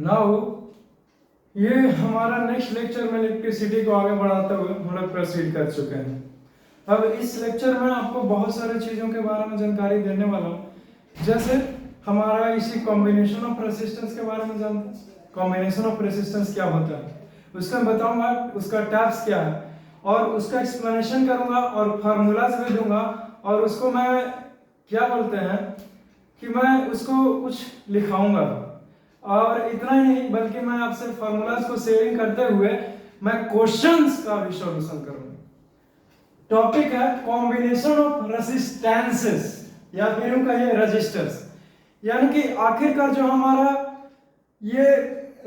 Now ये हमारा next lecture में इलेक्ट्रिसिटी को आगे बढ़ाते हुए हम लोग प्रोसीड कर चुके हैं। अब इस लेक्चर में आपको बहुत सारी चीज़ों के बारे में जानकारी देने वाला हूँ। जैसे हमारा इसी कॉम्बिनेशन ऑफ रेसिस्टेंस के बारे में जानते हैं। कॉम्बिनेशन ऑफ रेसिस्टेंस क्या होता है उसका बताऊंगा, उसका टाइप्स क्या है और उसका एक्सप्लेनेशन करूंगा और फार्मूलाज भी दूंगा। और उसको मैं क्या बोलते हैं कि मैं उसको कुछ लिखाऊंगा। और इतना ही नहीं बल्कि मैं आपसे फार्मूलाज को शेयरिंग करते हुए मैं क्वेश्चंस का भी सॉल्यूशन करूंगा। टॉपिक है कॉम्बिनेशन ऑफ रेसिस्टेंसेस या फिर यूं कहिए रजिस्टर्स। यानी कि आखिरकार जो हमारा ये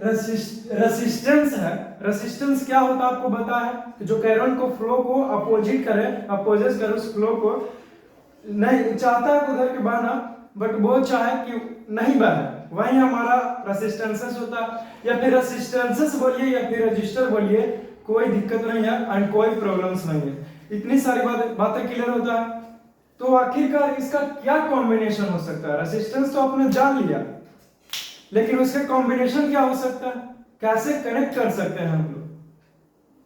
रेसिस्टेंस है, रेसिस्टेंस क्या होता है आपको पता है कि जो करंट को फ्लो को अपोजिट करे, अपोजिट करे उस फ्लो को, नहीं चाहता है उधर के बहना बट वो चाहे कि नहीं बहे, वही हमारा रेसिस्टेंसेस होता है। या फिर रेसिस्टेंसेस बोलिए या फिर रजिस्टर बोलिए, कोई दिक्कत नहीं है एंड कोई प्रॉब्लम्स नहीं है। इतनी सारी बातें क्लियर होता है। तो आखिरकार इसका क्या कॉम्बिनेशन हो सकता है? रेसिस्टेंस तो आपने जान लिया, लेकिन उसके कॉम्बिनेशन क्या हो सकता है, कैसे कनेक्ट कर सकते हैं हम लोग।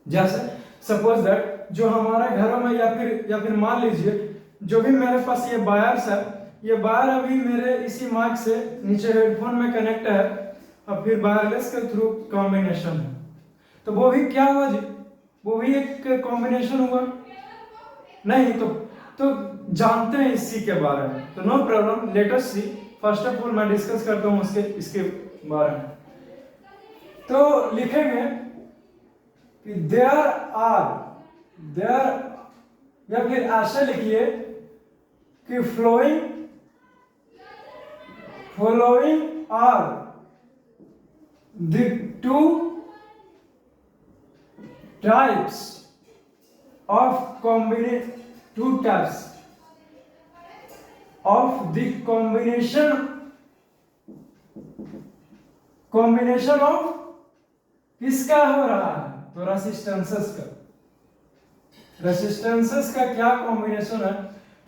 जैसे सपोज दैट जो हमारे घरों में या फिर मान लीजिए जो भी मेरे पास ये वायर्स है, ये वायर अभी मेरे इसी माइक से नीचे हेडफोन में कनेक्ट है और फिर वायरलेस के थ्रू कॉम्बिनेशन है। तो वो भी क्या हुआ जी, वो भी एक कॉम्बिनेशन हुआ नहीं। तो जानते हैं इसी के बारे में, तो no problem, let us see. First of all मैं डिस्कस करता हूं इसके बारे में। तो लिखेंगे कि देयर या फिर ऐसे लिखिए कि following are the two types of the combination of किसका हो रहा है, तो रेसिस्टेंसेस का क्या कॉम्बिनेशन है।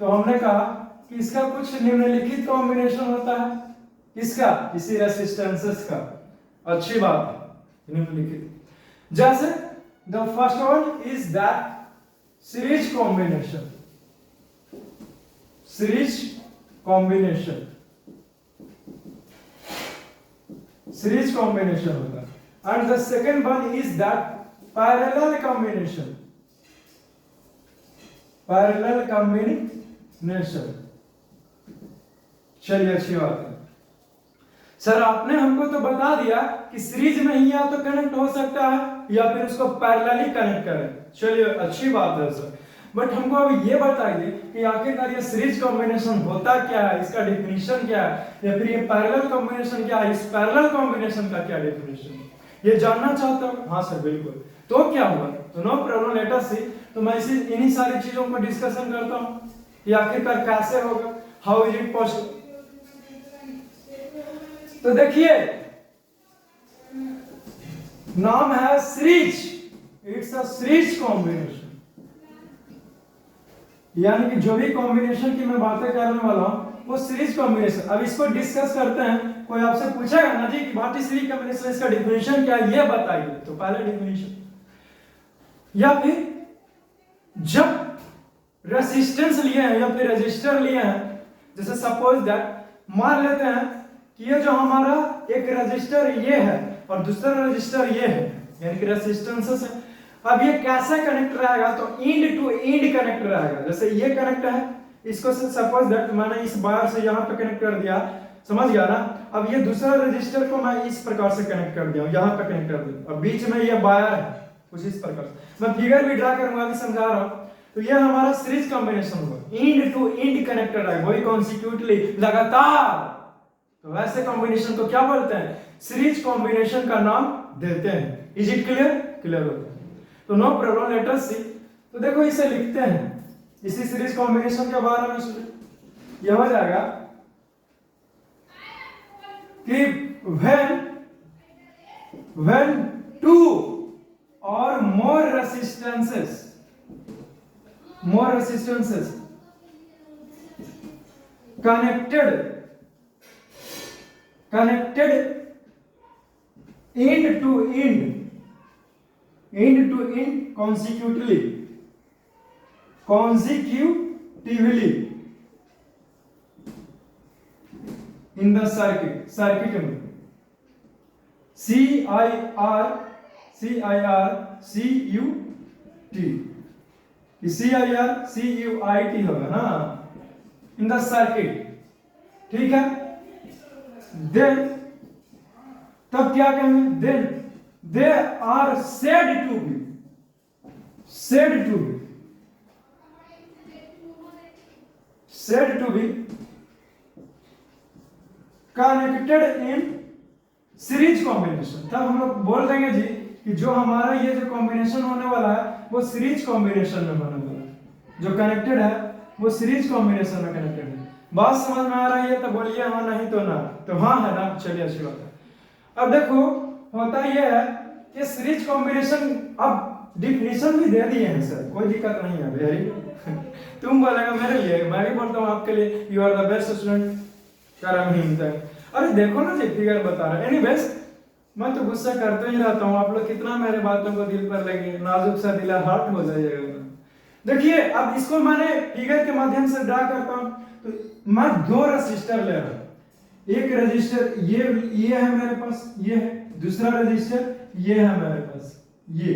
तो हमने कहा कि इसका कुछ निम्नलिखित कॉम्बिनेशन होता है, किसका, इसी रेसिस्टेंसेस का। अच्छी बात है, निम्नलिखित। जैसे the first one is that series combination होता है। And the second one is that parallel combination. चलिए अच्छी बात है। सर आपने हमको तो बता दिया कि सीरीज में ही या तो कनेक्ट हो सकता है या फिर उसको पैरेलली कनेक्ट करें। चलिए अच्छी बात है सर, बट हमको अब ये बताइए कि आखिरकार ये सीरीज कॉम्बिनेशन होता क्या है, इसका डेफिनेशन क्या है, या फिर ये पैरेलल कॉम्बिनेशन क्या है, इस पैरेलल कॉम्बिनेशन का क्या डेफिनेशन है, ये जानना चाहता हूं। हाँ सर बिल्कुल। तो क्या हुआ, तो नो प्रॉब्लम, लेट अस सी। तो मैं इन्हीं सारी चीजों को डिस्कशन करता हूं कि आखिरकार कैसे होगा, हाउ इज इट पॉसिबल। तो देखिए नाम है series, it's a series combination. यानी कि जो भी कॉम्बिनेशन की मैं बातें करने वाला हूं वो सीरीज कॉम्बिनेशन। अब इसको डिस्कस करते हैं। कोई आपसे पूछेगा ना जी कि व्हाट इज सीरीज कॉम्बिनेशन, इसका डेफिनेशन क्या है ये बताइए, तो पहले डेफिनेशन। या फिर जब रेसिस्टेंस लिए हैं या फिर रेजिस्टर लिए हैं, जैसे सपोज दैट मान लेते हैं कि ये जो हमारा एक रेजिस्टर ये है और दूसरा रेजिस्टर ये है, यानी कि रेसिस्टेंसेस है। अब ये कैसे कनेक्ट रहेगा, तो इंड टू इंड कनेक्ट रहेगा। जैसे ये कनेक्ट है, इसको सपोज दैट मैंने इस वायर से यहां पे कनेक्ट कर दिया, समझ गया ना। अब ये दूसरा रेजिस्टर को मैं इस प्रकार से कनेक्ट कर दिया, यहां पे कनेक्ट कर दिया। अब बीच में ये वायर है कुछ इस प्रकार से। मैं फिगर भी ड्रा करूंगा, अभी समझा रहा हूं। तो ये हमारा सीरीज कॉम्बिनेशन होगा, इंड टू इंड कनेक्टेड है, वही कॉन्सिक्यूटिवली लगातार। तो वैसे कॉम्बिनेशन को क्या बोलते हैं, सीरीज कॉम्बिनेशन का नाम देते हैं। Is it clear? क्लियर होता है। तो नो प्रॉब्लम, लेट अस सी। तो देखो इसे लिखते हैं, इसी सीरीज कॉम्बिनेशन के बारे में यह हो जाएगा कि when two or more resistances connected end to end consecutively in the circuit में CIRCUIT होगा ना, इन द सर्किट, ठीक है। देन तब क्या कहेंगे, then they are said to be connected in series combination. तब हम लोग बोल देंगे जी कि जो हमारा ये जो कॉम्बिनेशन होने वाला है वो सीरीज कॉम्बिनेशन में होने वाला है, जो कनेक्टेड है वो सीरीज कॉम्बिनेशन में कनेक्टेड है। बात समझ में आ रही है तो बोलिए हाँ, नहीं तो ना, तो हाँ है ना, चलिए अच्छी बात है। अब देखो होता यह है कि सीरीज कॉम्बिनेशन, अब डिफिनेशन भी दे दिए हैं सर, कोई दिक्कत नहीं है, वेरी तुम बोलेगा मेरे लिए, मैं भी बोलता हूँ आपके लिए, you are the best student करम हिम तक। अरे देखो ना जी फिगर बता रहा है। एनीवेज मैं तो गुस्सा करते ही रहता हूँ, आप लोग कितना मेरे बातों को दिल पर लगे, नाजुक सा दिला हार्ट हो जाइएगा। देखिए अब इसको मैंने फिगर के माध्यम से ड्रा करता हूँ, तो मैं दो रजिस्टर ले रहा हूँ, एक रजिस्टर ये है मेरे पास, ये है, दूसरा रजिस्टर ये है मेरे पास, ये।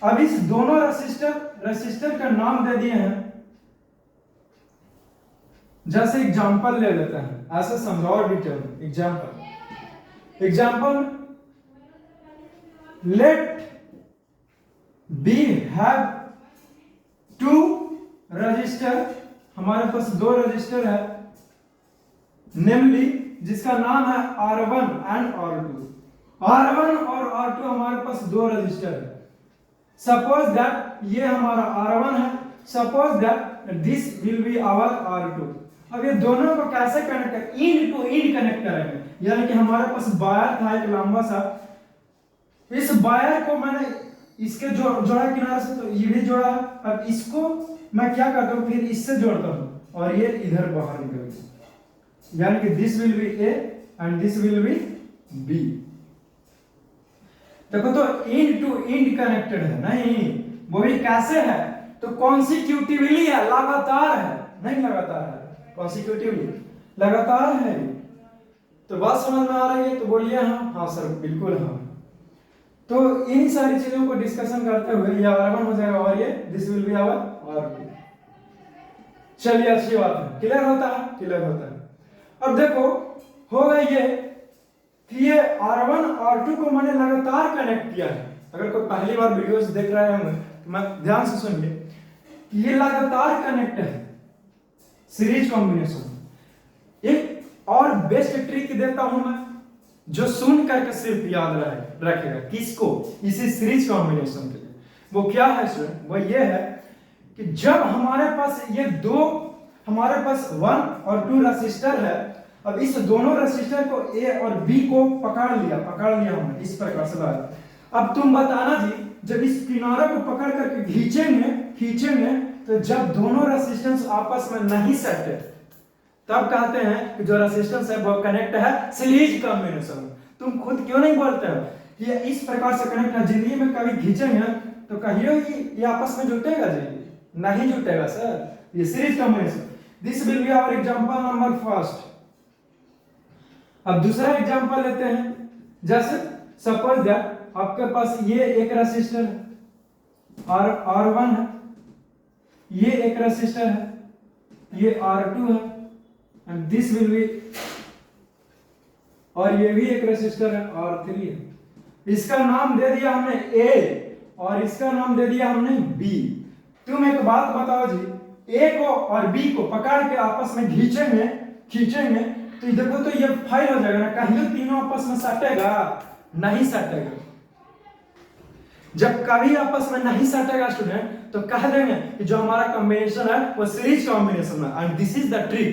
अब इस दोनों रजिस्टर का नाम दे दिए हैं, जैसे एग्जांपल ले लेते हैं, ऐसे समझाओ detail. Example let be have two register, हमारे पास दो रजिस्टर है, नेमली जिसका नाम है R1 एंड R2। R1 और R2 हमारे पास दो रजिस्टर है। सपोज दैट ये हमारा R1 है, suppose that this will be our R2। अब ये दोनों को कैसे कनेक्ट कर, इंड टू इंड कनेक्ट करेंगे, यानी कि हमारे पास वायर था एक लंबा सा, इस वायर को मैंने इसके जोड़ा किनारे से, तो ये भी जोड़ा। अब इसको मैं क्या करता हूँ, फिर इससे जोड़ता हूँ और ये इधर बाहर निकल गया, यानी कि this will B A and this will B B। देखो तो इंड टू इंड कनेक्टेड है, नहीं वो भी कैसे है, तो कॉन्सिक्यूटिवली है, लगातार है, नहीं लगातार है, कॉन्सिक्यूटिवली लगातार है। तो बात समझ में आ रही है तो बोलिए हाँ। हाँ सर बिल्कुल हाँ। तो इन सारी चीजों को डिस्कशन करते हुए ये R1 हो जाएगा और ये this will be our R2। चलिए अच्छी बात है, क्लियर होता है, क्लियर होता है। अब देखो होगा ये कि ये R1 R2 को मैंने लगातार कनेक्ट किया है। अगर कोई पहली बार वीडियोस देख रहे होंगे तो मैं ध्यान से सुनिए, ये लगातार कनेक्ट है, सीरीज कॉम्बिनेशन। एक और बेस्ट ट्रिक देता हूं मैं, जो सुन करके सिर्फ याद रखेगा, किसको, इसी सीरीज कॉम्बिनेशन के लिए। वो क्या है स्टूडेंट, वो ये है कि जब हमारे पास ये दो, हमारे पास 1 और 2 रेसिस्टर है, अब इस दोनों रेसिस्टर को A और B को पकड़ लिया हमने इस प्रकार से लाया। अब तुम बताना जी, जब इस किनारे को पकड़ करके खींचेंगे तो जब दोनों रेसिस्टेंस आपस में नहीं सटे, तब कहते हैं कि जो रेसिस्टेंस है वो कनेक्ट है सीरीज कॉम्बिनेशन। तुम खुद क्यों नहीं बोलते हो ये इस प्रकार से कनेक्ट है? जिंदगी में कभी खींचेंगे तो कहिए कि ये आपस में जुटेगा जी? नहीं जुटेगा सर, ये series combination. This will be our example number first. अब दूसरा एग्जांपल लेते हैं, जैसे सपोज दैट आपके पास ये एक रेसिस्टर R1 है, ये एक रेसिस्टर है, ये R2 है, एंड दिस विल बी, और ये भी एक रेसिस्टर है R3 है। इसका नाम दे दिया हमने A और इसका नाम दे दिया हमने B। तुम एक बात बताओ जी, A को और B को पकड़ के आपस में खींचेंगे तो देखो तो ये फाइल हो जाएगा ना, कहीं तीनों आपस में सटेगा? नहीं सटेगा। जब कभी आपस में नहीं सटेगा स्टूडेंट, तो कह देंगे कि जो हमारा कॉम्बिनेशन है वो सीरीज कॉम्बिनेशन है, and this is the trick.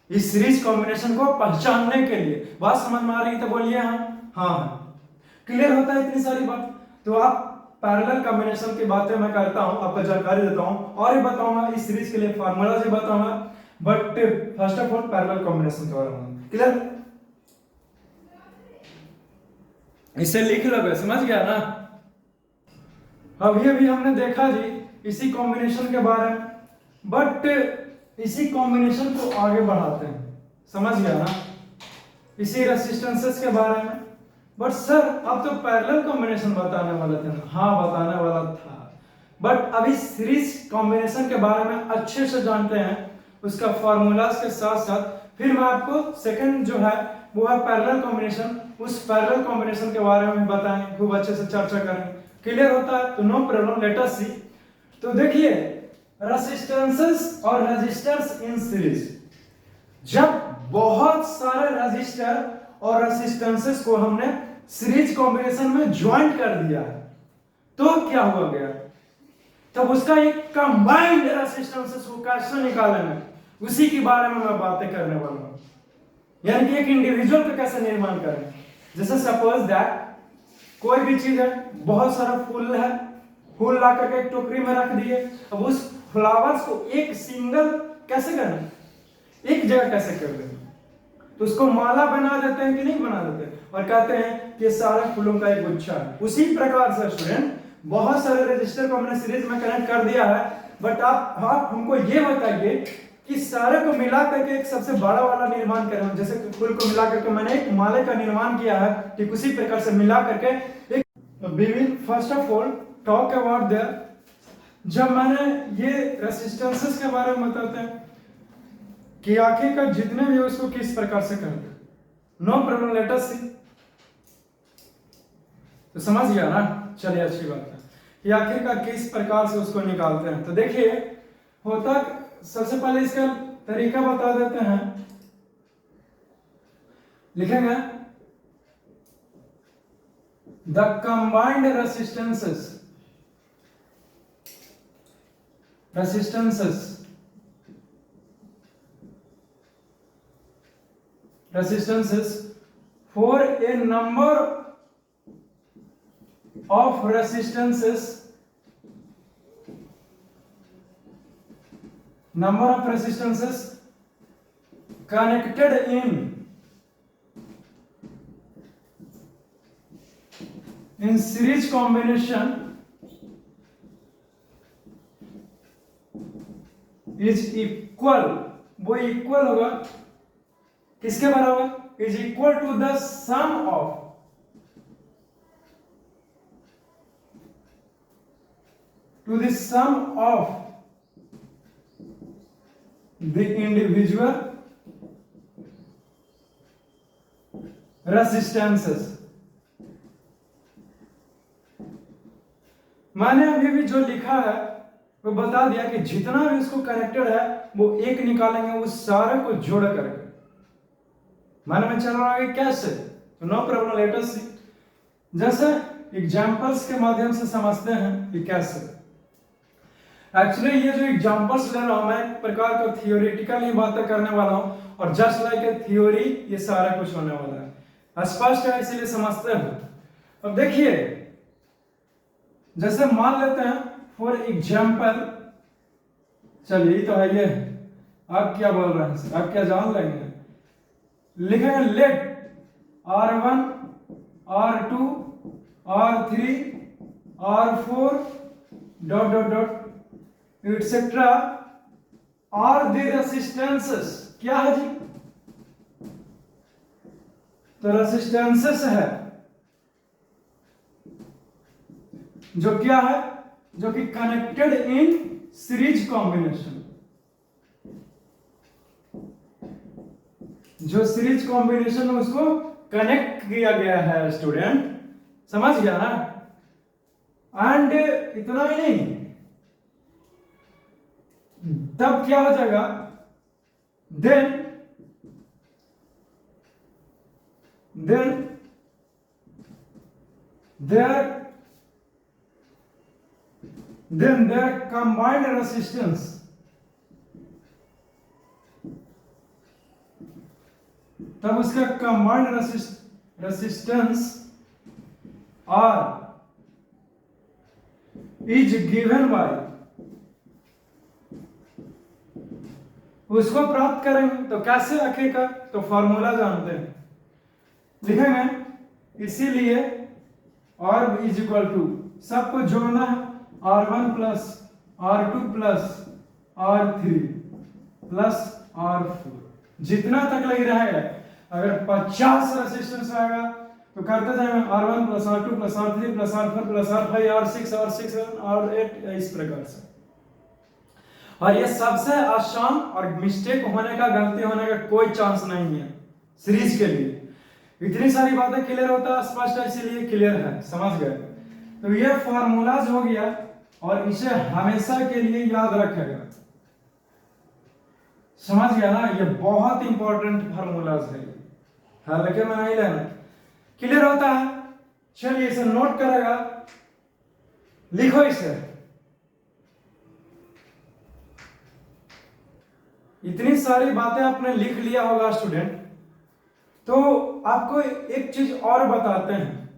इस सीरीज कॉम्बिनेशन को पहचानने के लिए बात समझ में आ रही है तो बोलिए हाँ। हाँ क्लियर होता है इतनी सारी बात। तो आप पैरेलल कॉम्बिनेशन की बातें मैं करता हूं, आपको जानकारी देता हूं और ये बताऊंगा इस सीरीज के लिए फार्मूला भी बताऊंगा, but first of all parallel combination के बारे में क्लियर। इसे लिख लोगे, समझ गया ना। अभी अभी हमने देखा जी इसी कॉम्बिनेशन के बारे में, बट इसी कॉम्बिनेशन को आगे बढ़ाते हैं, समझ गया ना, इसी रेसिस्टेंसेस के बारे में। बट सर अब तो पैरेलल कॉम्बिनेशन बताने वाले थे ना। हाँ बताने वाला था, बट अभी सीरीज कॉम्बिनेशन के बारे में अच्छे से जानते हैं, उसका फॉर्मूलाज के साथ साथ फिर मैं आपको सेकंड जो है वो है पैरेलल कॉम्बिनेशन, उस पैरेलल कॉम्बिनेशन के बारे में बताएंगे, खूब अच्छे से चर्चा करेंगे। क्लियर होता है तो नो प्रॉब्लम, लेट अस सी। तो देखिए रेसिस्टेंसेस और रेजिस्टर्स इन सीरीज, जब बहुत सारे रेजिस्टर और रेसिस्टेंसेस को हमने सीरीज कॉम्बिनेशन में ज्वाइन कर दिया है तो क्या हुआ गया, तब उसका एक कंबाइंड रेसिस्टेंसेस को कैसे निकालेंगे उसी के बारे में मैं बातें करने वाला हूं। यानी कि एक इंडिविजुअल का कैसे निर्माण करें। जैसे सपोज दैट कोई भी चीज है, बहुत सारा फूल है, फूल ला करके एक टोकरी में रख दिए, अब उस फ्लावर्स को एक सिंगल कैसे करना, एक जगह कैसे कर दें, तो उसको माला बना देते हैं कि नहीं बना देते, और कहते हैं कि सारे फूलों का एक गुच्छा है। उसी प्रकार से स्टूडेंट बहुत सारे रजिस्टर को हमने सीरीज में कनेक्ट कर दिया है, बट आप हमको ये बताइए कि सारे को मिला करके एक सबसे बड़ा वाला निर्माण करें। जैसे फूल को मिला करके मैंने एक माले का निर्माण किया है, ठीक उसी प्रकार से मिला करके एक, we will first of all talk about there. जब मैंने ये रेसिस्टेंसेस के बारे में बताते हैं कि आखिरकार जितने भी उसको किस प्रकार से करते हैं, नो प्रॉब्लम, लेट अस सी। तो समझ गया ना, चलिए अच्छी बात है कि आखिरकार किस प्रकार से उसको निकालते हैं। तो देखिए होता, सबसे पहले इसका तरीका बता देते हैं, लिखेंगे the combined resistances for a number of resistances connected in series combination is equal, वो इक्वल होगा किसके बराबर, is equal to the sum of the individual resistances। मैंने अभी भी जो लिखा है वो बता दिया कि जितना भी इसको कनेक्टेड है वो एक निकालेंगे, उस सारे को जोड़ करके। माने में चल रहा है कैसे, तो नो प्रॉब्लम, लेट अस सी। जैसे एग्जांपल्स के माध्यम से समझते हैं कि कैसे। एक्चुअली ये जो एग्जांपल्स ले रहा हूं मैं एक प्रकार का थियोरेटिकल ही बातें करने वाला हूं, और जस्ट लाइक ए थ्योरी ये सारा कुछ होने वाला है, स्पष्ट है, इसीलिए समझते हैं। अब देखिए जैसे मान लेते हैं फॉर एग्जाम्पल, चलिए तो है ये, आप क्या बोल रहे हैं, आप क्या जान लेंगे, लिखेंगे let R1 R2 R3 R4 dot dot dot etcetera are the resistances. क्या है जी, तो रेसिस्टेंसेस है जो क्या है, जो कि कनेक्टेड इन सीरीज कॉम्बिनेशन, जो सीरीज कॉम्बिनेशन में उसको कनेक्ट किया गया है स्टूडेंट, समझ गया ना। एंड इतना ही नहीं, तब क्या हो जाएगा, देन their combined resistance तब उसका combined resistance R is given by, उसको प्राप्त करेंगे तो कैसे आखिरकार, तो फॉर्मूला जानते हैं, लिखेंगे इसीलिए और इज इक्वल टू सबको जोड़ना है R1 plus R2 plus R3 plus R4 जितना तक लगी रहेगा। अगर 50 रेजिस्टेंस आएगा तो करते जाएंगे R1 plus R2 plus R3 plus R4 plus R5 R6 R6 R8 इस प्रकार से। और ये सबसे आसान और मिस्टेक होने का, गलती होने का कोई चांस नहीं है सीरीज के लिए। इतनी सारी बातें क्लियर होता है, स्पष्ट है, इसीलिए क्लियर है, समझ गए। तो ये फार्मूलाज हो गया और इसे हमेशा के लिए याद रखेगा, समझ गया ना। ये बहुत इंपॉर्टेंट फार्मूलाज है, हालांकि मैं नहीं लेना, क्लियर होता है। चलिए इसे नोट करेगा, लिखो इसे। इतनी सारी बातें आपने लिख लिया होगा स्टूडेंट, तो आपको एक चीज और बताते हैं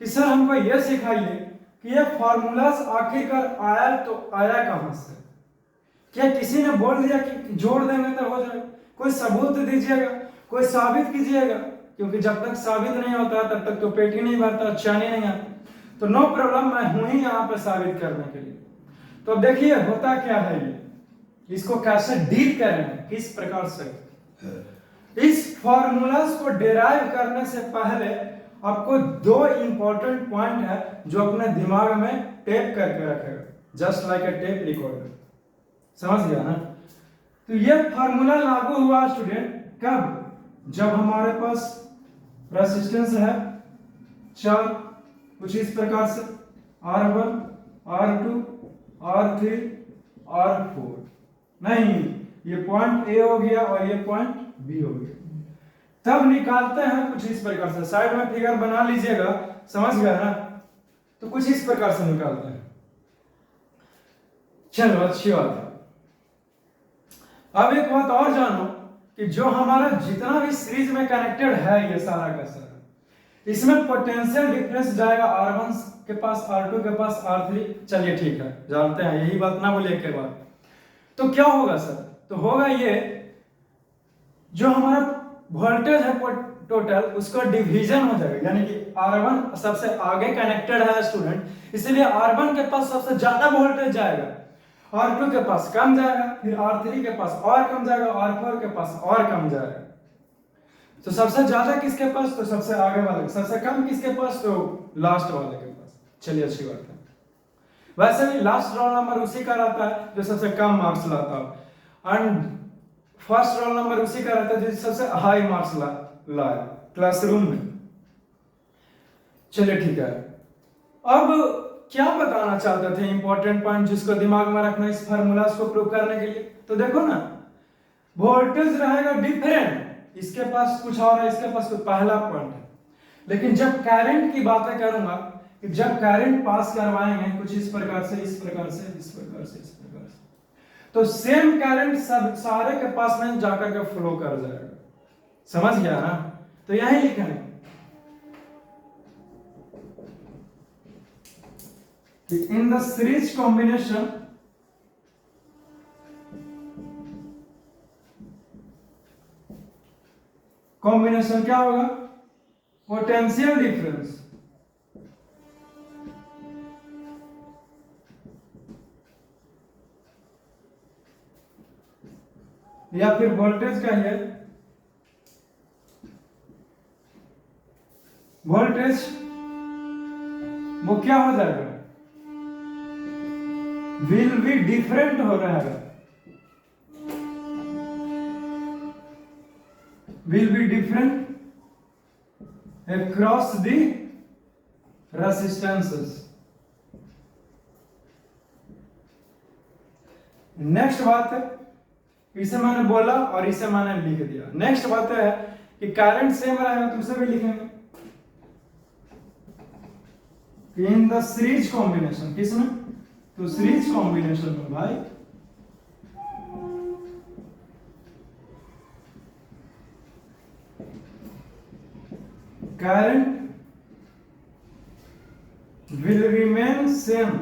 कि सर हमको यह सिखाइए कि ये फार्मूलास आखिरकार आया तो आया कहां से। क्या किसी ने बोल दिया कि जोड़ देंगे तो हो जाएगा? कोई सबूत दीजिएगा, कोई साबित कीजिएगा, क्योंकि जब तक साबित नहीं होता तब तक तो पेट ही नहीं भरता, चानी नहीं आता। तो नो प्रॉब्लम, मैं हूं ही यहाँ पे साबित करने के लिए। तो देखिए होता क्या है, ये इसको कैसे डील करेंगे, किस प्रकार से। इस फॉर्मूलास को डिराइव करने से पहले आपको दो इंपॉर्टेंट पॉइंट है जो अपने दिमाग में टेप करके रखेगा, जस्ट लाइक अ टेप रिकॉर्डर, समझ गया ना। तो ये फार्मूला लागू हुआ स्टूडेंट कब? जब हमारे पास रेजिस्टेंस है चार, कुछ इस प्रकार से R1 R2 R3 R4। नहीं, ये पॉइंट ए हो गया और ये पॉइंट बी हो गया। तब निकालते हैं कुछ इस प्रकार से, साइड में फिगर बना लीजिएगा, समझ गया ना। तो कुछ इस प्रकार से निकालते हैं। चलो अच्छी बात है। अब एक बात और जानो कि जो हमारा जितना भी सीरीज में कनेक्टेड है ये सारा का सारा, इसमें पोटेंशियल डिफरेंस जाएगा R1 के पास, R2 के पास, R3। चलिए ठीक है, जानते हैं, यही बात ना बोले के बाद। तो क्या होगा सर? तो होगा ये, जो हमारा वोल्टेज है टोटल, उसका डिवीजन हो जाएगा, यानी कि R1 सबसे आगे कनेक्टेड है स्टूडेंट, इसलिए R1 के पास सबसे ज्यादा वोल्टेज जाएगा, R2 के पास कम जाएगा, फिर R3 के पास और कम जाएगा, R4 के पास और कम जाएगा। तो सबसे ज्यादा किसके पास? तो सबसे आगे वाले। सबसे कम किसके पास? तो लास्ट वाले के पास। चलिए अच्छी बात है। वैसे भी लास्ट रोल नंबर उसी का रहता है जो सबसे कम मार्क्स लाता हो, एंड फर्स्ट रोल नंबर उसी का रहता है जो सबसे हाई मार्क्स लाए क्लासरूम में। चलिए ठीक है। अब क्या बताना चाहते थे इंपॉर्टेंट पॉइंट जिसको दिमाग में रखना इस फार्मूला को प्रूव करने के लिए? तो देखो ना, वोल्टेज रहेगा डिफरेंट, इसके पास कुछ और है, इसके पास कुछ, पहला पॉइंट है। लेकिन जब करंट की बातें करूंगा, कि जब करंट पास करवाएंगे कुछ इस प्रकार से, इस प्रकार से, इस प्रकार से, इस प्रकार से, तो सेम करंट सब सारे के पास में जाकर के फ्लो कर जाएगा, समझ गया ना। तो यही लिखा है कि इन द सीरीज कॉम्बिनेशन क्या होगा? पोटेंशियल डिफरेंस या फिर वोल्टेज कहिए, वोल्टेज वो क्या हो जाएगा? विल बी डिफरेंट हो रहेगा, will be different across the resistances। Next बात है, इसे मैंने बोला और इसे मैंने लिख दिया। नेक्स्ट बात है कि करंट सेम रहेगा, तो उसे भी लिखेंगे इन द सीरीज कॉम्बिनेशन। किसमें? तो सीरीज कॉम्बिनेशन में भाई current will remain same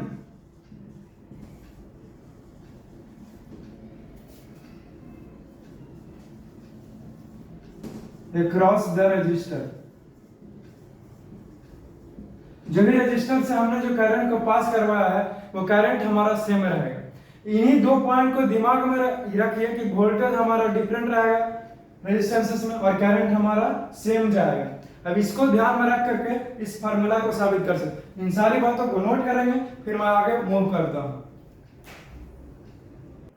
across the resistor। जो भी रेजिस्टेंस से हमने जो करंट को पास करवाया है वो करंट हमारा सेम रहेगा। इन्हीं दो पॉइंट को दिमाग में रखिए कि वोल्टेज हमारा डिफरेंट रहेगा रेजिस्टेंसेस में और करंट हमारा सेम जाएगा। अब इसको ध्यान में रख करके इस फार्मूला को साबित कर सकते। इन सारी बातों को नोट करेंगे फिर मैं आगे मूव करता हूं।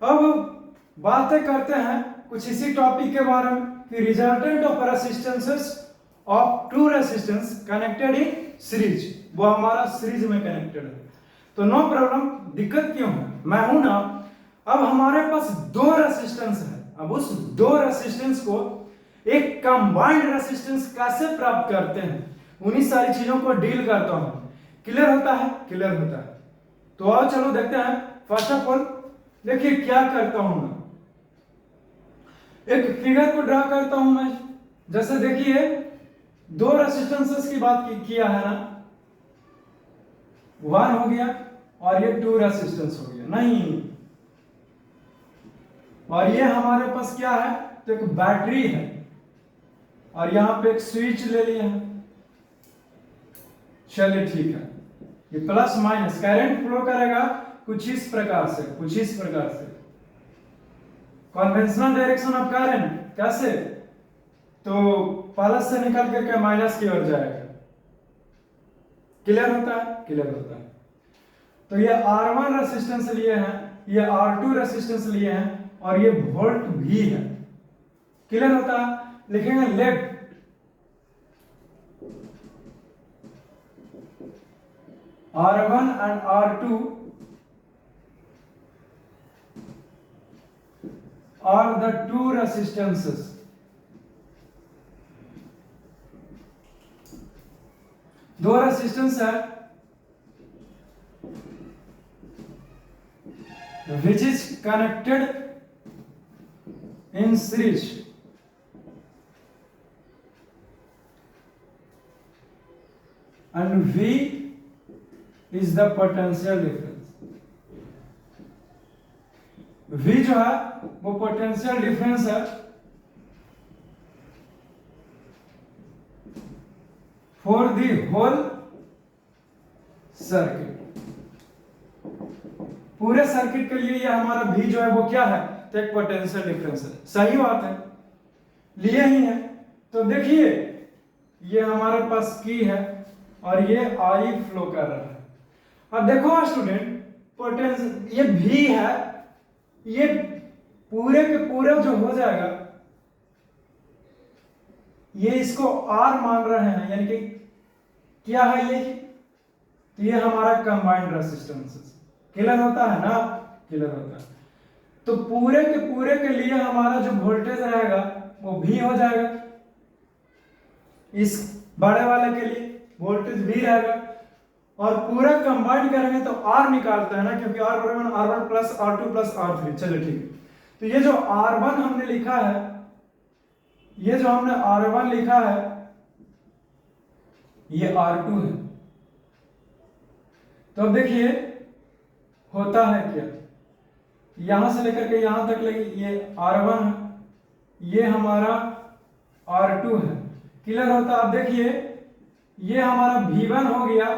अब बातें करते हैं कुछ इसी टॉपिक के बारे में कि resultant of resistances of two resistance connected in series, वो हमारा सीरीज में कनेक्टेड है। तो नो प्रॉब्लम, दिक्कत क्यों है, मैं हूं ना। अब हमारे पास दो रेजिस्टेंस है, अब उस दो रेजिस्टेंस को एक कंबाइंड रेजिस्टेंस कैसे प्राप्त करते हैं उन्हीं सारी चीजों को डील करता हूं। क्लियर होता है? क्लियर होता है। तो आओ चलो देखते हैं। फर्स्ट ऑफ ऑल देखिए क्या करता हूं मैं, एक फिगर को ड्रा करता हूं मैं। जैसे देखिए दो रेजिस्टेंसेस की बात किया है ना, वन हो गया और ये टू रेजिस्टेंस हो गया, नहीं, और ये हमारे पास क्या है, तो एक बैटरी है और यहां पे एक स्विच ले लिया है। चलिए ठीक है, ये प्लस माइनस करंट फ्लो करेगा कुछ इस प्रकार से, कुछ इस प्रकार से कन्वेंशनल डायरेक्शन ऑफ करंट। कैसे, तो प्लस से निकल करके माइनस की ओर जाएगा। क्लियर होता है? क्लियर होता है। तो ये R1 रेजिस्टेंस लिए हैं, ये R2 रेजिस्टेंस लिए हैं और ये वोल्ट भी है। क्लियर होता है? लिखेंगे let R1 and R2 are the two resistances दो रेजिस्टेंस है which is connected in series and V is the potential difference। V जो है वो पोटेंशियल डिफरेंस है फॉर दी होल सर्किट। पूरे सर्किट के लिए ये हमारा V जो है वो क्या है, तो एक पोटेंशियल डिफरेंस है। सही बात है, लिए ही है। तो देखिए ये हमारे पास की है और ये I फ्लो कर रहा है। अब देखो स्टूडेंट, पोटेंशियल ये V है, ये पूरे के पूरे जो हो जाएगा, ये इसको R मान रहे हैं, यानी कि क्या है ये, तो ये हमारा कंबाइंड रेजिस्टेंस। क्लियर होता है ना? क्लियर होता है। तो पूरे के लिए हमारा जो वोल्टेज रहेगा वो V हो जाएगा। इस बड़े वाले के लिए वोल्टेज V रहेगा और पूरा कंबाइंड करेंगे तो R निकालते हैं ना, क्योंकि R बराबर R1 plus R2 plus R3। चलिए ठीक है। तो ये जो R1 हमने लिखा है, ये जो हमने R1 लिखा है ये R2 है। तो अब देखिए होता है क्या, यहां से लेकर के यहां तक लगी ये R1 है, ये हमारा R2 है। क्लियर होता? अब देखिए ये हमारा V1 हो गया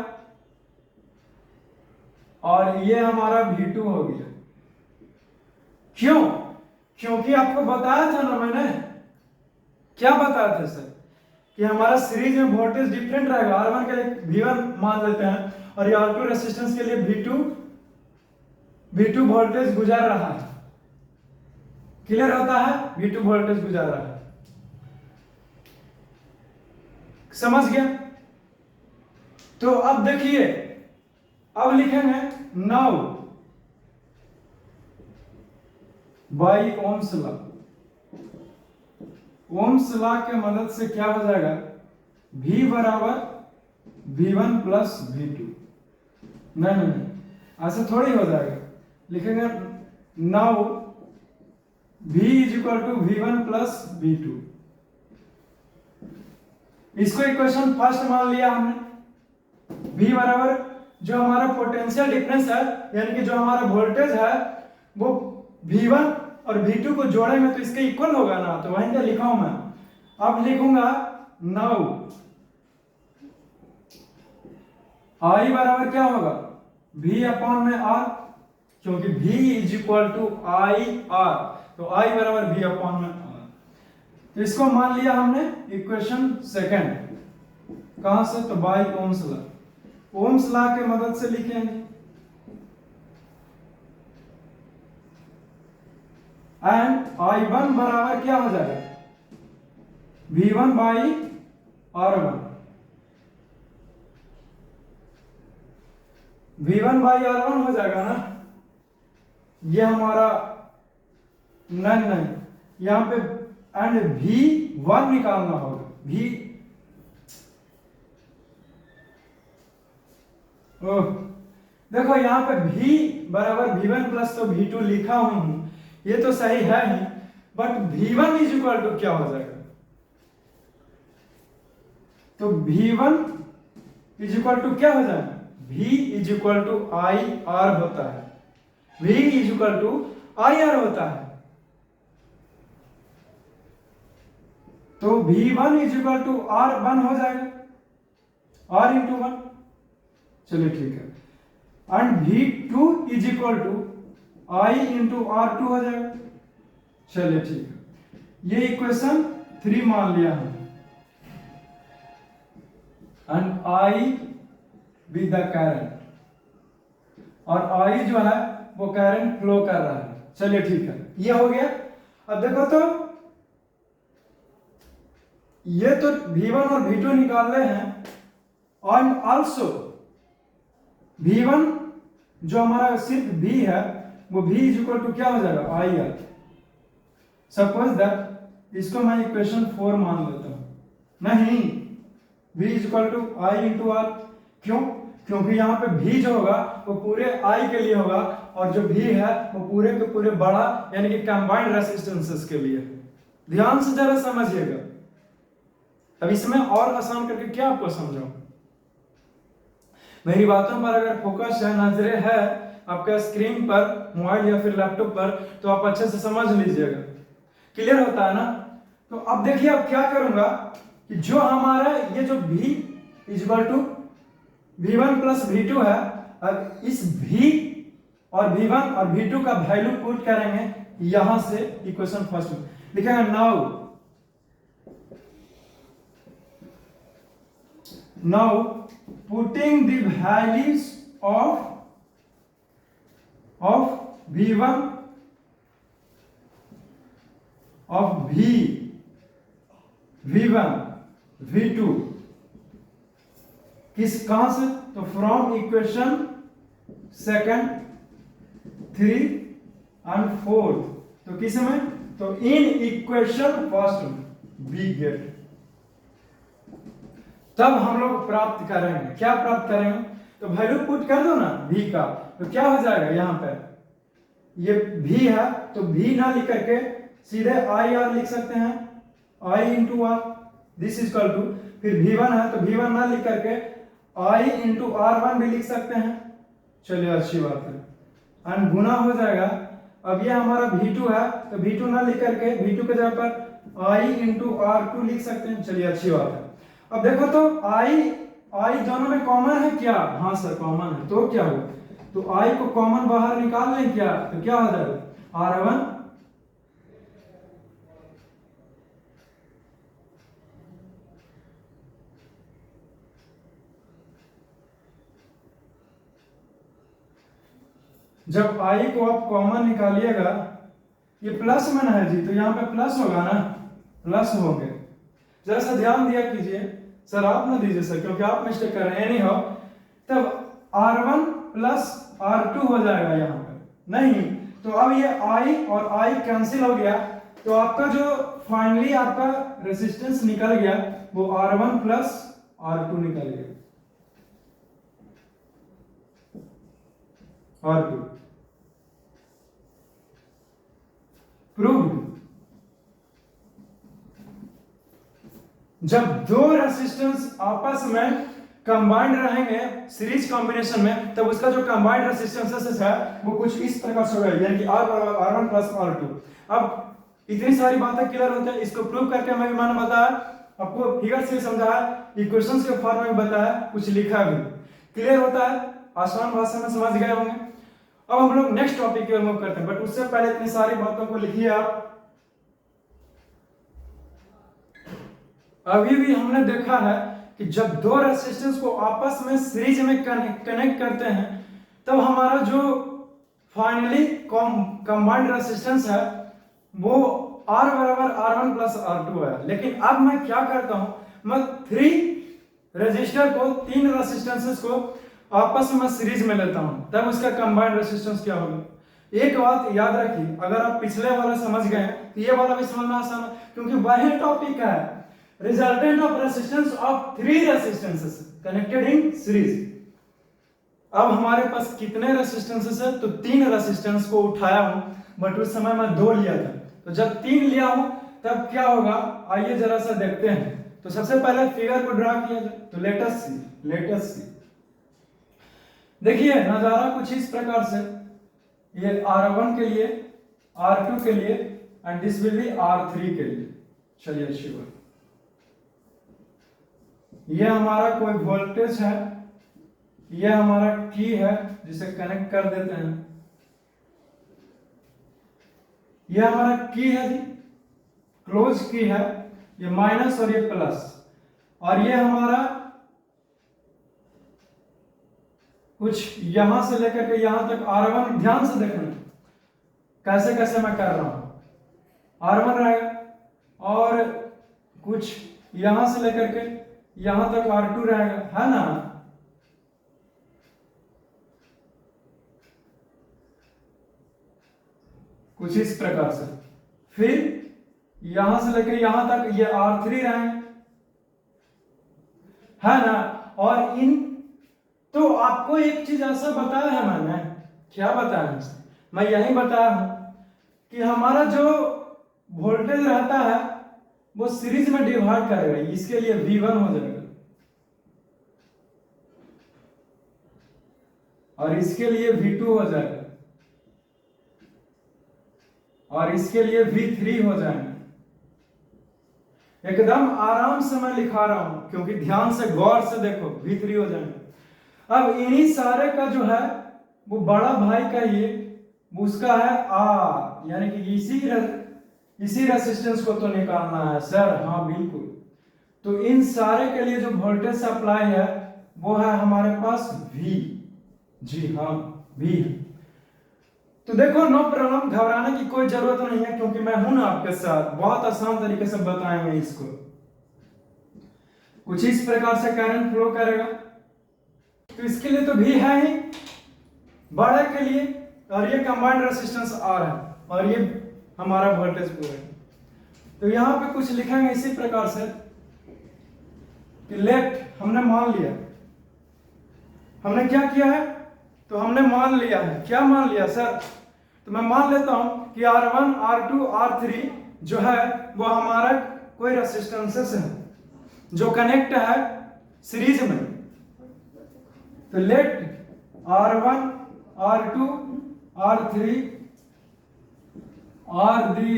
और ये हमारा V2 हो गया। क्यों? क्योंकि आपको बताया था ना मैंने, क्या बताया था सर, कि हमारा सीरीज में वोल्टेज डिफरेंट रहेगा। R1 के लिए V1 मान लेते हैं और ये R2 रेजिस्टेंस के लिए V2 वोल्टेज गुजर रहा है। क्लियर होता है? V2 वोल्टेज गुजर रहा है। समझ गया? तो अब देखिए, अब लिखेंगे now by ohms law. Ohm's law के मदद से क्या हो जाएगा, V बराबर V1 प्लस V2। नहीं, ऐसा थोड़ी हो जाएगा। लिखेंगे now V is equal to V1 plus V2। इसको इक्वेशन फर्स्ट मान लिया हमने। V बराबर जो हमारा पोटेंशियल डिफरेंस है, यानी कि जो हमारा वोल्टेज है वो V1 और V2 को जोड़ेंगे तो इसके इक्वल होगा ना, तो वहीं पे लिखा हूं मैं। अब लिखूंगा नाउ आई बराबर क्या होगा, V अपॉन में R, क्योंकि V is equal to I R, तो I बराबर V अपॉन में R। तो इसको मान लिया हमने इक्वेशन सेकंड, कहां से, तो by Ohm's law, Ohm's law के मदद से लिखेंगे। एंड I1 बराबर क्या हो जाएगा, V1 by R1, V1 by R1 हो जाएगा ना, ये हमारा नहीं यहां पे एंड V1 निकालना होगा, V देखो यहां पे V बराबर V1 प्लस तो V2 लिखा हूं, ये तो सही है ही, but V1 is equal to क्या हो जाएगा, तो V1 इज इक्वल टू क्या हो जाएगा, V is equal to I R होता है, V is equal to I R होता है, तो V1 is equal to R1 हो जाएगा, R इंटू 1, चलिए ठीक है, and V2 is equal to I into R2 हो जाएगा, चलिए ठीक है, ये इक्वेशन 3 मान लिया हमने, and I with the current, और I जो है वो करंट फ्लो कर रहा है, चलिए ठीक है, ये हो गया। अब देखो तो ये तो V1 और V2 निकाल रहे हैं, एंड आल्सो V1 जो हमारा सिर्फ V है वो V इज इक्वल टू क्या हो जाएगा, आई आर। सपोज दैट इसको मैं इक्वेशन 4 मान लेता हूं, नहीं V is equal to I into R, क्यों, क्योंकि यहाँ पे V जो होगा वो पूरे I के लिए होगा, और जो V है वो पूरे के पूरे बड़ा यानी कि कंबाइंड रेसिस्टेंसेस के लिए। ध्यान से जरा समझिएगा, अब इसमें और आसान करके क्या आपको समझाऊं, मेरी बातों पर अगर फोकस है, नजरें है आपका स्क्रीन पर, मोबाइल या फिर लैपटॉप पर, तो आप अच्छे से समझ लीजिएगा, क्लियर होता है ना। तो अब देखिए अब क्या करूंगा कि जो हमारा ये जो V is equal to V1 plus V2 है, अब इस V और V1 और V2 का वैल्यू पुट करेंगे यहां से इक्वेशन फर्स्ट में लिखेंगे, now putting the values of V1 of V1 V2 किस कहां से, तो फ्रॉम इक्वेशन सेकंड 3 एंड 4, तो किस में, तो इन इक्वेशन फर्स्ट में वी गेट, तब हम लोग प्राप्त करेंगे, क्या प्राप्त करेंगे, तो वैल्यू पुट कर दो ना V का, तो क्या हो जाएगा, यहां पर ये V है तो V ना लिख करके सीधे आई आर लिख सकते हैं, I into R, this is equal to, फिर V1 है तो V1 ना लिख करके I इंटू R1 भी लिख सकते हैं, चलिए अच्छी बात है, एंड गुना हो जाएगा। अब ये हमारा V2 है तो V2 ना लिख करके V2 के जगह पर I इंटू R2 लिख सकते हैं, चलिए अच्छी बात है। अब देखो तो I दोनों में कॉमन है क्या, हाँ सर कॉमन है, तो क्या हुआ, तो I को कॉमन बाहर निकाल लें क्या, तो क्या हो जाएगा, R1 जब I को आप कॉमन निकालिएगा, ये प्लस में ना है जी, तो यहाँ पे प्लस होगा ना, प्लस होंगे, जरा सा ध्यान दिया कीजिए सर, आप ना दीजिए सर क्योंकि आप मिस्टेक कर रहे हैं, नहीं हो, तब R1 प्लस R2 हो जाएगा यहाँ पे, नहीं तो अब ये I और I कैंसिल हो गया, तो आपका जो फाइनली आपका रेजिस्टेंस निकल गया वो R1 प्लस R2 निकल गया, R2 प्रूव्ड। जब दो रेसिस्टेंस आपस में कंबाइंड रहेंगे सीरीज कॉम्बिनेशन में, तब उसका जो कंबाइंड रेसिस्टेंस है वो कुछ इस प्रकार से होगा, यानी कि R1 प्लस R2। अब इतनी सारी बातें क्लियर होते हैं, इसको प्रूव करके मैं भी मैंने बताया आपको, फिगर से समझाया, इक्वेशंस के फॉर्म में बताया, कुछ लिखा भी, क्लियर होता है, आसान भाषा में समझ गए होंगे। अब हम लोग नेक्स्ट टॉपिक की ओर मूव करते हैं, बट उससे पहले इतनी सारी बातों को लिखिए आप। अभी भी हमने देखा है कि जब दो रेसिस्टेंस को आपस में सीरीज में कनेक्ट करते हैं तब हमारा जो फाइनली कंबाइंड रेसिस्टेंस है वो R बराबर R1 प्लस R2 है। लेकिन अब मैं क्या करता हूं, मैं 3 रेजिस्टर को, 3 रेसिस्टेंसेस को आपस में सीरीज में लेता हूं, तब उसका कंबाइंड रेसिस्टेंस क्या होगा। एक बात याद रखिए, अगर आप पिछले वाला समझ गए तो ये वाला भी समझना आसान है, क्योंकि वही टॉपिक है, resultant of resistance of 3 resistances connected in series. अब हमारे पास कितने रेसिस्टेंसेस है, तो 3 रेसिस्टेंस को उठाया हूं, बट उस समय मैं 2 लिया था, तो जब 3 लिया हूं तब क्या होगा, आइए जरा सा देखते हैं। तो सबसे पहले फिगर को ड्रा किया जाए, तो लेट अस सी। देखिए नजारा कुछ इस प्रकार से, ये R1 के लिए, R2 के लिए and this will B R3 के लिए। चलिए शुरू, ये हमारा कोई वोल्टेज है, ये हमारा की है जिसे कनेक्ट कर देते हैं, ये हमारा की है जी, क्लोज की है, ये माइनस और ये प्लस, और ये हमारा कुछ यहां से लेकर के यहां तक R1, ध्यान से देखना कैसे कैसे मैं कर रहा हूं। R1 रहेगा और कुछ यहां से लेकर के यहां तक R2 रहेगा, है ना। कुछ इस प्रकार से, फिर यहां से लेकर यहां तक ये R3 रहेंगे, है ना। और इन, तो आपको एक चीज ऐसा बताया है मैंने, क्या बताया है, मैं यही बताया हूं कि हमारा जो वोल्टेज रहता है वो सीरीज में डिवाइड करेगा, इसके लिए V1 हो जाएगा और इसके लिए V2 हो जाएगा और इसके लिए V3 हो जाएगा। एकदम आराम से मैं लिखा रहा हूं, क्योंकि ध्यान से गौर से देखो, V3 हो जाएगा। अब इन्हीं सारे का जो है वो बड़ा भाई का ये, उसका है R, यानी कि इसी रेसिस्टेंस को तो निकालना है सर। हाँ बिल्कुल, तो इन सारे के लिए जो वोल्टेज सप्लाई है वो है हमारे पास V, जी हाँ V है। तो देखो नो प्रॉब्लम, घबराने की कोई जरूरत नहीं है, क्योंकि मैं हूं ना आपके साथ, बहुत आसान तरीके से बताएंगे इसको। कुछ इस प्रकार से करंट फ्लो करेगा, तो इसके लिए तो भी है ही बड़े के लिए, और ये कंबाइंड रेसिस्टेंस R है और ये हमारा वोल्टेज पूरा है। तो यहां पे कुछ लिखेंगे इसी प्रकार से कि लेट, हमने मान लिया, हमने क्या किया है, तो हमने मान लिया है, क्या मान लिया सर, तो मैं मान लेता हूं कि R1, R2, R3 जो है वो हमारा कोई रेसिस्टेंसेस है जो कनेक्ट है सीरीज में। तो late R1, R2, R3 are the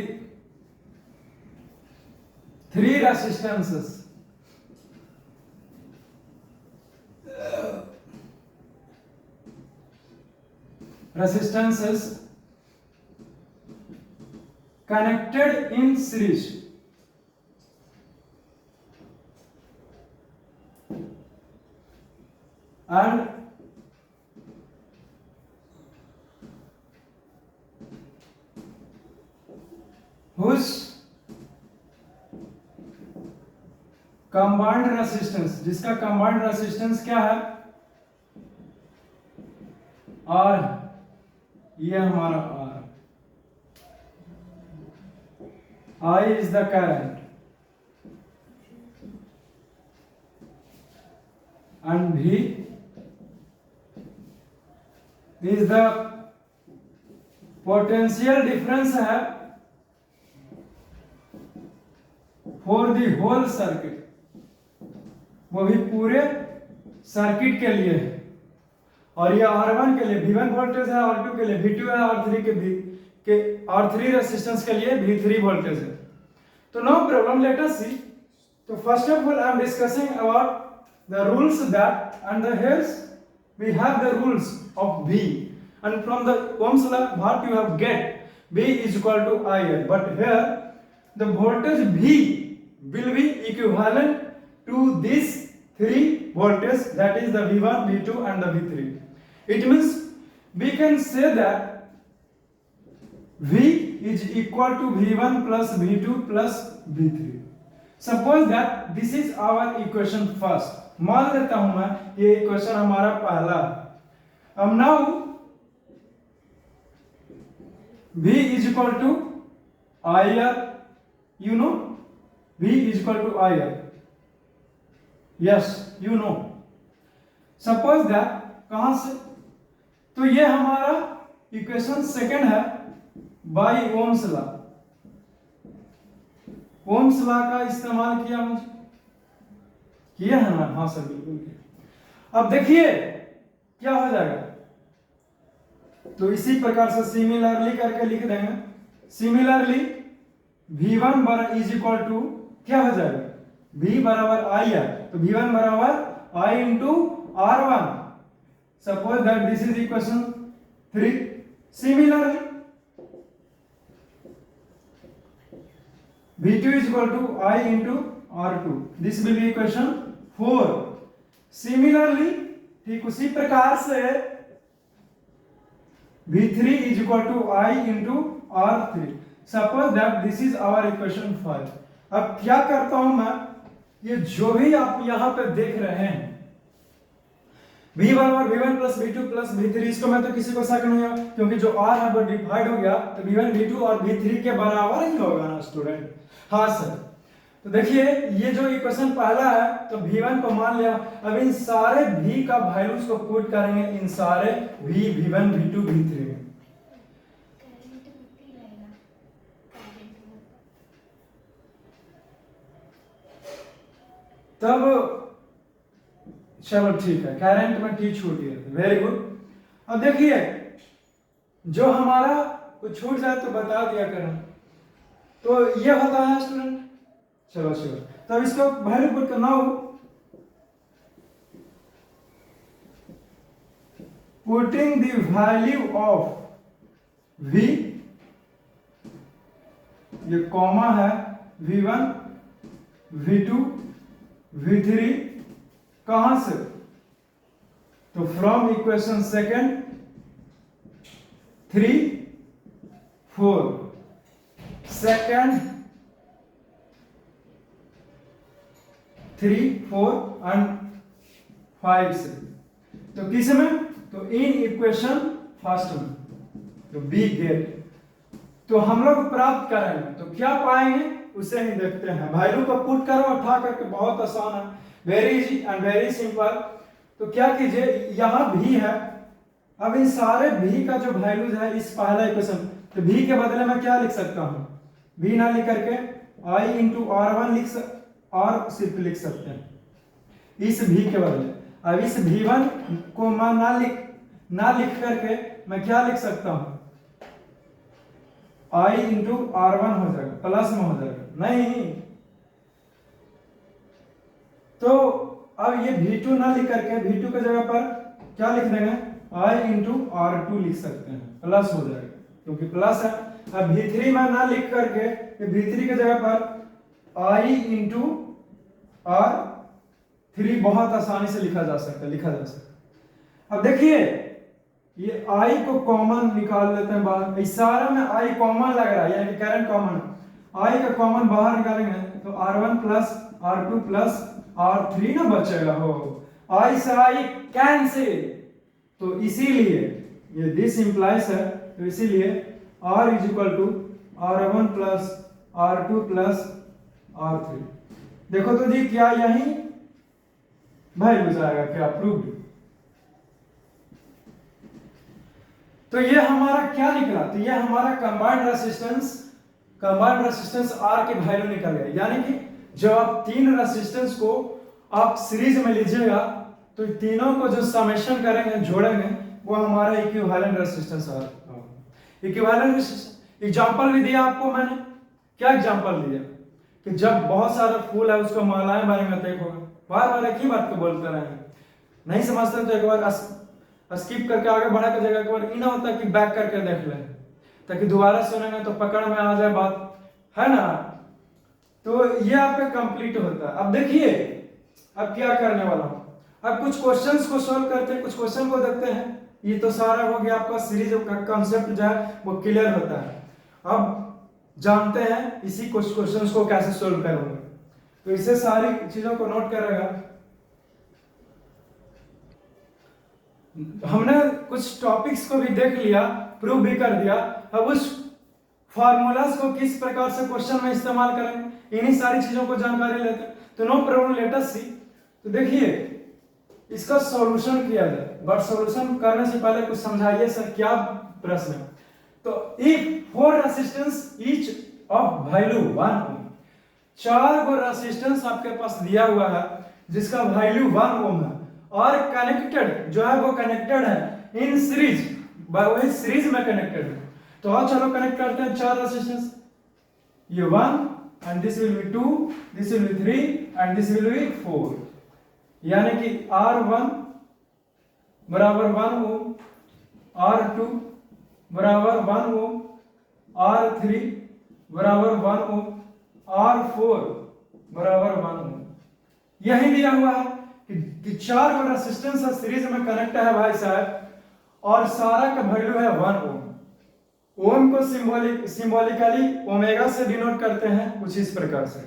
3 resistances connected in series, and whose combined resistance, जिसका combined resistance क्या है R, ये हमारा R, I is the current and V is the potential difference है for the whole circuit, वो भी पूरे circuit के लिए है। और ये R1 के लिए V1 वोल्टेज है, R2 के लिए V2 है, R3 रेसिस्टेंस के लिए V3 वोल्टेज है। तो नो प्रॉब्लम, लेट अस सी। तो first of all I am discussing about the rules that and the here's we have the rules of V, and from the Ohm's law what you have get V is equal to IR, but here the voltage V will be equivalent to these three voltages, that is the V1, V2 and the V3. It means we can say that V is equal to V1 plus V2 plus V3. Suppose that this is our equation first. मान लेता हूं मैं ये equation हमारा पहला है. अब now V is equal to IR, you know V is equal to IR. Yes, you know. Suppose that कहां से, तो ये हमारा इक्वेशन सेकंड है by Ohm's law. Ohm's law का इस्तेमाल किया मुझे, किया है ना? हाँ सर बिल्कुल किया. अब देखिए क्या हो जाएगा, तो इसी प्रकार से सिमिलरली करके लिख देंगे. सिमिलरली V1 बराबर इज इक्वल टू क्या हो जाएगा, V बराबर I है, तो V1 बराबर I into R1. Suppose that this is equation 3. Similarly V2 is equal to I into R2. This will be equation 4. Similarly, ठीक उसी प्रकार से V3 is equal to I into R3. Suppose that this is our equation 5. अब क्या करता हूं मैं, ये जो भी आप यहां पे देख रहे हैं V बराबर V1 plus V2 plus V3, इसको मैं तो किसी को शक नहीं है क्योंकि जो R है वो डिवाइड हो गया, तो V1 V2 और V3 के बराबर ही होगा ना स्टूडेंट. हाँ सर. तो देखिए ये जो इक्वेशन पहला है, तो V1 को मान लिया. अब इन सारे V का वैल्यूज को पुट करेंगे इन सारे V, V1, V2, V3 में. तब चलो ठीक है, करंट में T छूट गया, वेरी गुड. अब देखिए जो हमारा कुछ छूट जाए तो बता दिया करें. तो ये होता है स्टूडेंट. चलो श्योर. तब इसको वैल्यू पुट करना हो, putting the value of V, ये कॉमा है, V1, V2, V3 कहां से, तो from equation second 3, 4, second 3, 4 and 5 से. तो किस में, तो इन इक्वेशन फर्स्ट में, तो बी गेट. तो हम लोग प्राप्त करेंगे तो क्या पाएंगे उसे ही देखते हैं. वैल्यू को पुट करो उठा करके, बहुत आसान है, very easy and very simple. तो क्या कीजिए, यहां भी है. अब इन सारे भी का जो वैल्यूज है इस पहला इक्वेशन, तो भी के बदले में क्या लिख सकता हूं, भी ना लिख करके I इंटू R1 और सिर्फ लिख सकते हैं इस भी के बदले. अब इस V1 को मैं ना लिख करके मैं क्या लिख सकता हूं, I इंटू R1 हो जाएगा, प्लस में हो जाएगा. नहीं, तो अब ये V2 ना लिख करके V2 की जगह पर क्या लिख देंगे, I इंटू R2 लिख सकते हैं, प्लस हो जाएगा क्योंकि प्लस है. अब V3 में ना लिख करके V3 की जगह पर I इंटू R3 बहुत आसानी से लिखा जा सकता है. अब देखिए ये I को कॉमन निकाल लेते हैं बाहर. इस सारा में I कॉमन लग रहा है, यानी कि करंट कॉमन. I का कॉमन बाहर निकालेंगे तो R1 plus R2 plus R3 ना बचेगा. हो I से I कैंसिल, तो इसीलिए ये दिस इंप्लाइज है, तो इसीलिए R is equal to R1 plus R2 plus R3. देखो तो जी क्या यही वैल्यू जाएगा, क्या प्रूव्ड. तो ये हमारा क्या निकला, तो ये हमारा कंबाइंड रेसिस्टेंस R की वैल्यू निकल गई. यानी कि जब आप तीन रेसिस्टेंस को आप सीरीज में लीजिएगा तो तीनों को जो समेशन करेंगे, जोड़ेंगे, वो हमारा equivalent resistance R. Equivalent resistance example भी दिया आपको मैंने. क्या एग्जांपल दिया कि जब बहुत सारा फूल है उसको मालाएं बनेंगे, देखो बार बार एक ही बात को बोलते रहे, नहीं समझते तो एक बार स्किप करके आगे बढ़ा के जगह पर ये ना होता कि बैक करके देख ले, ताकि दोबारा सुनेंगे तो पकड़ में आ जाए बात, है ना। तो ये आपका कंप्लीट होता है। अब देखिए अब क्या करने वाला हूं, अब कुछ क्वेश्चंस को सॉल्व करते हैं, कुछ क्वेश्चन को देखते हैं। ये तो सारा हो गया आपका सीरीज का कॉन्सेप्ट जो है वो क्लियर होता है। अब जानते हैं इसी कुछ क्वेश्चंस को कैसे सॉल्व करूंगा, तो इसे सारी चीजों को नोट करेगा। हमने कुछ टॉपिक्स को भी देख लिया, प्रूव भी कर दिया। अब उस फार्मूलाज को किस प्रकार से क्वेश्चन में इस्तेमाल करेंगे, इन्हीं सारी चीजों को जानकारी लेते हैं। तो नो प्रॉब्लम, लेट अस सी। तो देखिए इसका सॉल्यूशन किया जाए, बट सॉल्यूशन करने से पहले कुछ समझाइए सर क्या प्रश्न है। तो if for resistance each of value 1 ओम, 4 को रेजिस्टेंस आपके पास दिया हुआ है जिसका वैल्यू 1 ओम है और कनेक्टेड जो है वो कनेक्टेड है इन सीरीज, वही सीरीज में कनेक्टेड है। तो आओ चलो कनेक्ट करते हैं 4 रेजिस्टेंस, ये 1 and this will be 2, this will be 3 and this will be 4, यानी कि R1 बराबर 1 ओम, R2 बराबर 1 ओम, R3 बराबर 1 ओम, R4 बराबर 1 ओम। यही दिया हुआ है कि 4 को रेजिस्टेंस है सीरीज में कनेक्ट है भाई साहब, और सारा का वैल्यू है 1 ओम। ओम को सिंबॉलिकली ओमेगा से डिनोट करते हैं कुछ इस प्रकार से,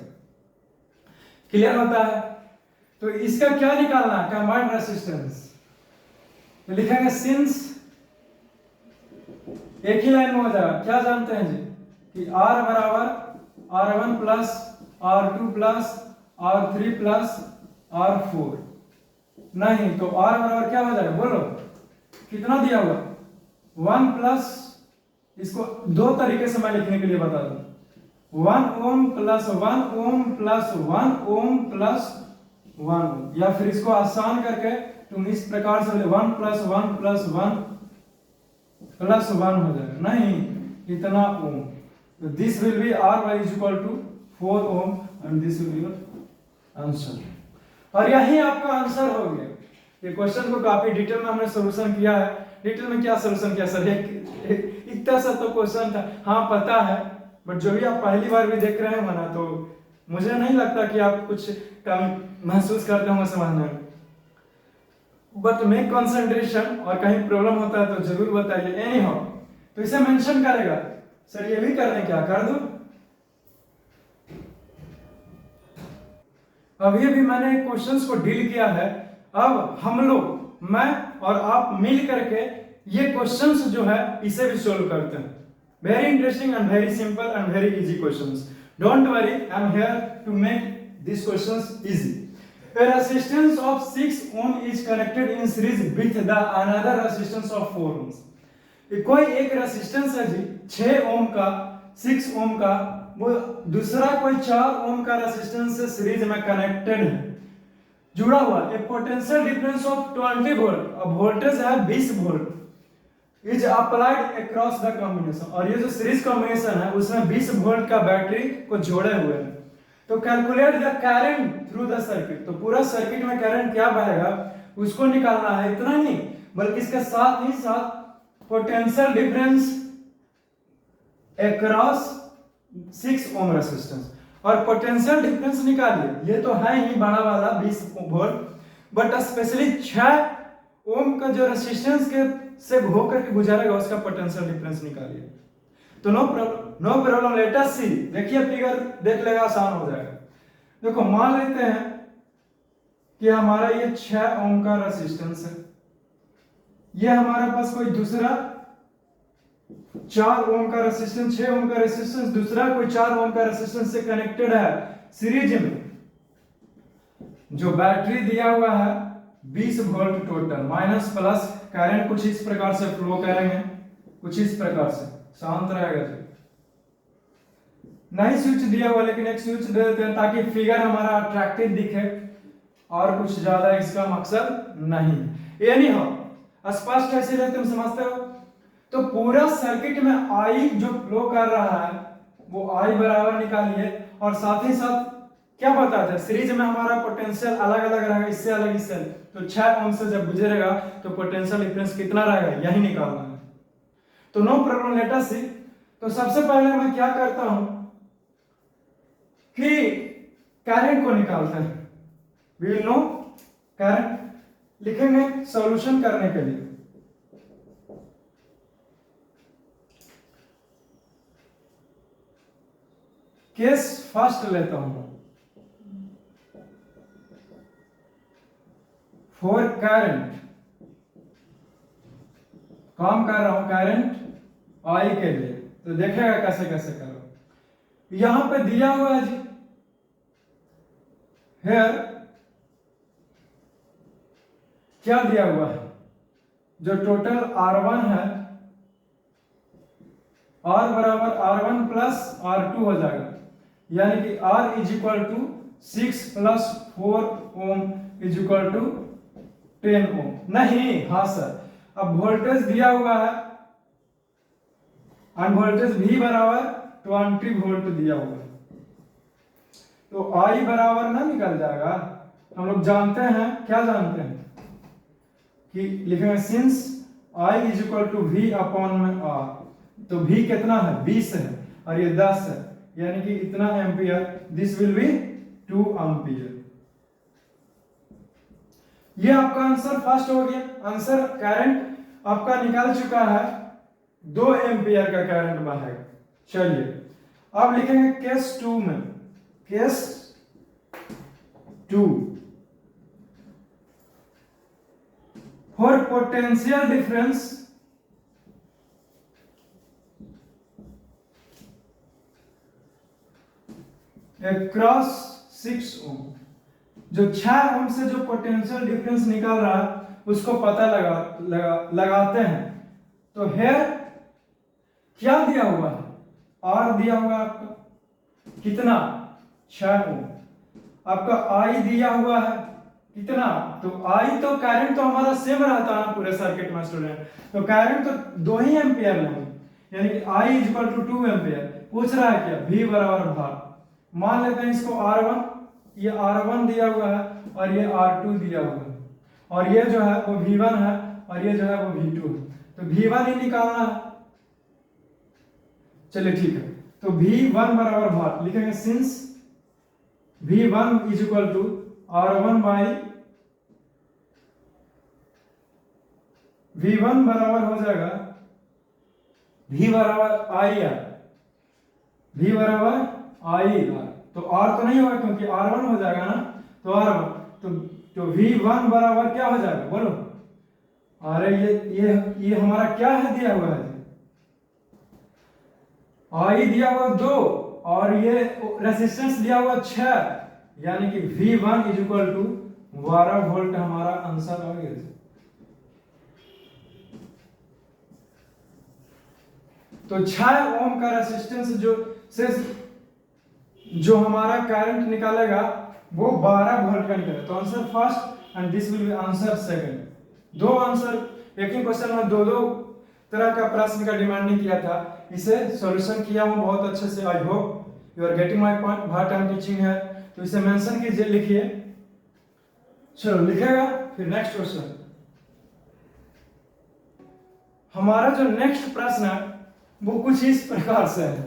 क्लियर होता है। तो इसका क्या निकालना है, कंबाइंड रेजिस्टेंस। तो लिखेंगे सिंस, एक ही लाइन में हो जाएगा, क्या जानते हैं जी कि R बराबर R1 plus R2 plus R3 plus R4, नहीं तो R बराबर क्या हो जाएगा बोलो, कितना दिया हुआ 1 प्लस, इसको दो तरीके से मैं लिखने के लिए बता दूं, 1 ohm plus 1 ohm plus 1 ohm plus 1 ओम, या फिर इसको आसान करके तुम इस प्रकार से 1 प्लस 1 प्लस 1 प्लस 1 हो जाएगा, नहीं इतना ओम। तो this will be R y is equal to 4 ohm and this will be your answer. और यही आपका आंसर हो गया। ये क्वेश्चन को काफी डिटेल में हमने सॉल्यूशन किया है। डिटेल में क्या सॉल्यूशन किया सर, इतना सा तो क्वेश्चन था, हाँ पता है, बट जो भी आप पहली बार भी देख रहे हैं ना, तो मुझे नहीं लगता कि आप कुछ कम महसूस करते होंगे समझने में, बट मेक कंसंट्रेशन, और कहीं प्रॉब्लम होता है तो जरूर बताइए। एनी हाउ, तो इसे मेंशन करेगा सर ये भी करने, क्या कर दूं। अभी भी मैंने क्वेश्चंस को डील किया है। अब हम लोग, मैं और आप मिल करके ये क्वेश्चंस जो है इसे भी सोल्व करते हैं। Very interesting and very simple and very easy questions. Don't worry, I am here to make this questions easy. A resistance of 6 ohm is connected in series with the another resistance of 4 ohms. कोई एक resistance है जी 6 ओम का, 6 ओम का, वो दूसरा कोई 4 ओम का resistance से सीरीज में कनेक्टेड है, जुड़ा हुआ। ए पोटेंशियल डिफरेंस ऑफ 20 वोल्ट, अब वोल्टेज है 20 volt is applied across the combination, और ये जो सीरीज कॉम्बिनेशन है उसमें 20 वोल्ट का बैटरी को जोड़े हुए हैं। तो calculate the current through the circuit, तो पूरा सर्किट में करंट क्या बहेगा उसको निकालना है। इतना नहीं बल्कि इसके साथ ही साथ potential difference across 6 ohm resistance, और पोटेंशियल डिफरेंस निकालिए। ये तो है ही बड़ा वाला 20 वोल्ट, बट स्पेशली 6 ओम का जो रेजिस्टेंस के से होकर के गुजरेगा उसका पोटेंशियल डिफरेंस निकालिए। तो नो प्रॉब्लम, लेट अस सी। देखिए फिगर देख लेगा, आसान हो जाएगा। देखो मान लेते हैं कि हमारा ये 6 ओम का रेजिस्टेंस है, ये हमारे पास कोई दूसरा 4 ओम का रेजिस्टेंस, 6 ओम का रेजिस्टेंस, दूसरा कोई 4 ओम का रेजिस्टेंस से कनेक्टेड है सीरीज में। जो बैटरी दिया हुआ है 20 volt total, minus plus current कुछ इस प्रकार से फ्लो करेंगे, कुछ इस प्रकार से, शांत रहेगा जी। नहीं स्विच दिया हुआ लेकिन एक स्विच दे देते हैं ताकि फिगर हमारा अट्रैक्टिव दिखे, और कुछ ज्यादा इसका मकसद नहीं। एनी हाउ स्पष्ट है, इसीलिए तुम समझते हो। तो पूरा सर्किट में आई जो फ्लो कर रहा है वो आई बराबर निकालिए, और साथ ही साथ क्या बताता है, सीरीज में हमारा पोटेंशियल अलग अलग रहेगा, इससे अलग इससे अलग। तो 6 ओम से जब गुजरेगा तो पोटेंशियल डिफरेंस कितना रहेगा यही निकालना है। तो नो प्रॉब्लम, लेट अस सी। तो सबसे पहले मैं क्या करता हूं कि करंट को निकालते हैं। वी विल नो करंट, लिखेंगे सॉल्यूशन करने के लिए। केस फर्स्ट लेता हूं फॉर करंट, काम कर रहा हूं करंट आई के लिए। तो देखेगा कैसे कैसे करो। यहां पे दिया हुआ है जी, हेयर क्या दिया हुआ है, जो टोटल R1 है, R बराबर R1 प्लस R2 हो जाएगा, यानी कि R is equal to 6 plus 4 ohm is equal to 10 ohm. नहीं, हाँ सर, अब वोल्टेज दिया हुआ है और वोल्टेज V बराबर 20 वोल्ट दिया हुआ है, तो I बराबर ना निकल जाएगा। हम लोग जानते हैं, क्या जानते हैं कि लिखेंगे since I is equal to V upon में R, तो V कितना है 20 है और ये 10 है, यानी कि इतना ampere, this will B 2 ampere. ये आपका आंसर फर्स्ट हो गया। आंसर करंट आपका निकाल चुका है, 2 एम्पियर का करंट बहेगा। चलिए अब लिखेंगे केस 2 में, case 2 for potential difference cross 6 ओम। जो 6 ओम से जो पोटेंशियल डिफरेंस निकल रहा है उसको पता लगाते हैं। तो हेयर क्या दिया हुआ है, R दिया हुआ है आपका कितना 6 ओम, आपका I दिया हुआ है कितना, तो I तो करंट तो हमारा सेम रहता है पूरे सर्किट में स्टूडेंट, तो करंट तो 2 ही एम्पियर लेंगे, यानी कि I is equal to 2 ampere. पूछ रहा है क्या, V बराबर भार, मान लेते हैं इसको R1, ये R1 दिया हुआ है और ये R2 दिया हुआ है, और ये जो है वो V1 है और ये जो है वो V2 है, तो V1 ही निकालना है। चलिए ठीक है, तो V1 बराबर भार लिखेंगे since V1 is equal to R1 by V1 बराबर हो जाएगा V बराबर IR, V बराबर IR, तो R तो नहीं होगा क्योंकि R1 हो जाएगा ना, तो R1, तो V1 बराबर क्या हो जाएगा बोलो। अरे ये हमारा क्या है दिया हुआ है, I दिया हुआ 2 और ये रेजिस्टेंस दिया हुआ 6, यानी कि V1 is equal to 12 volt हमारा आंसर आ गया। तो 6 ओम का रेजिस्टेंस जो हमारा करंट निकालेगा वो 12 वोल्ट का निकलेगा। तो answer first and this will B answer second. 2 answer एक ही क्वेश्चन में 2 तरह का प्रश्न का डिमांडिंग किया था, इसे सॉल्यूशन किया हूं बहुत अच्छे से। I hope you are getting my point, what I am teaching है, तो इसे मेंशन कीजिए, लिखिए। चलो लिखेगा, फिर नेक्स्ट क्वेश्चन। हमारा जो नेक्स्ट प्रश्न है वो कुछ इस प्रकार से है,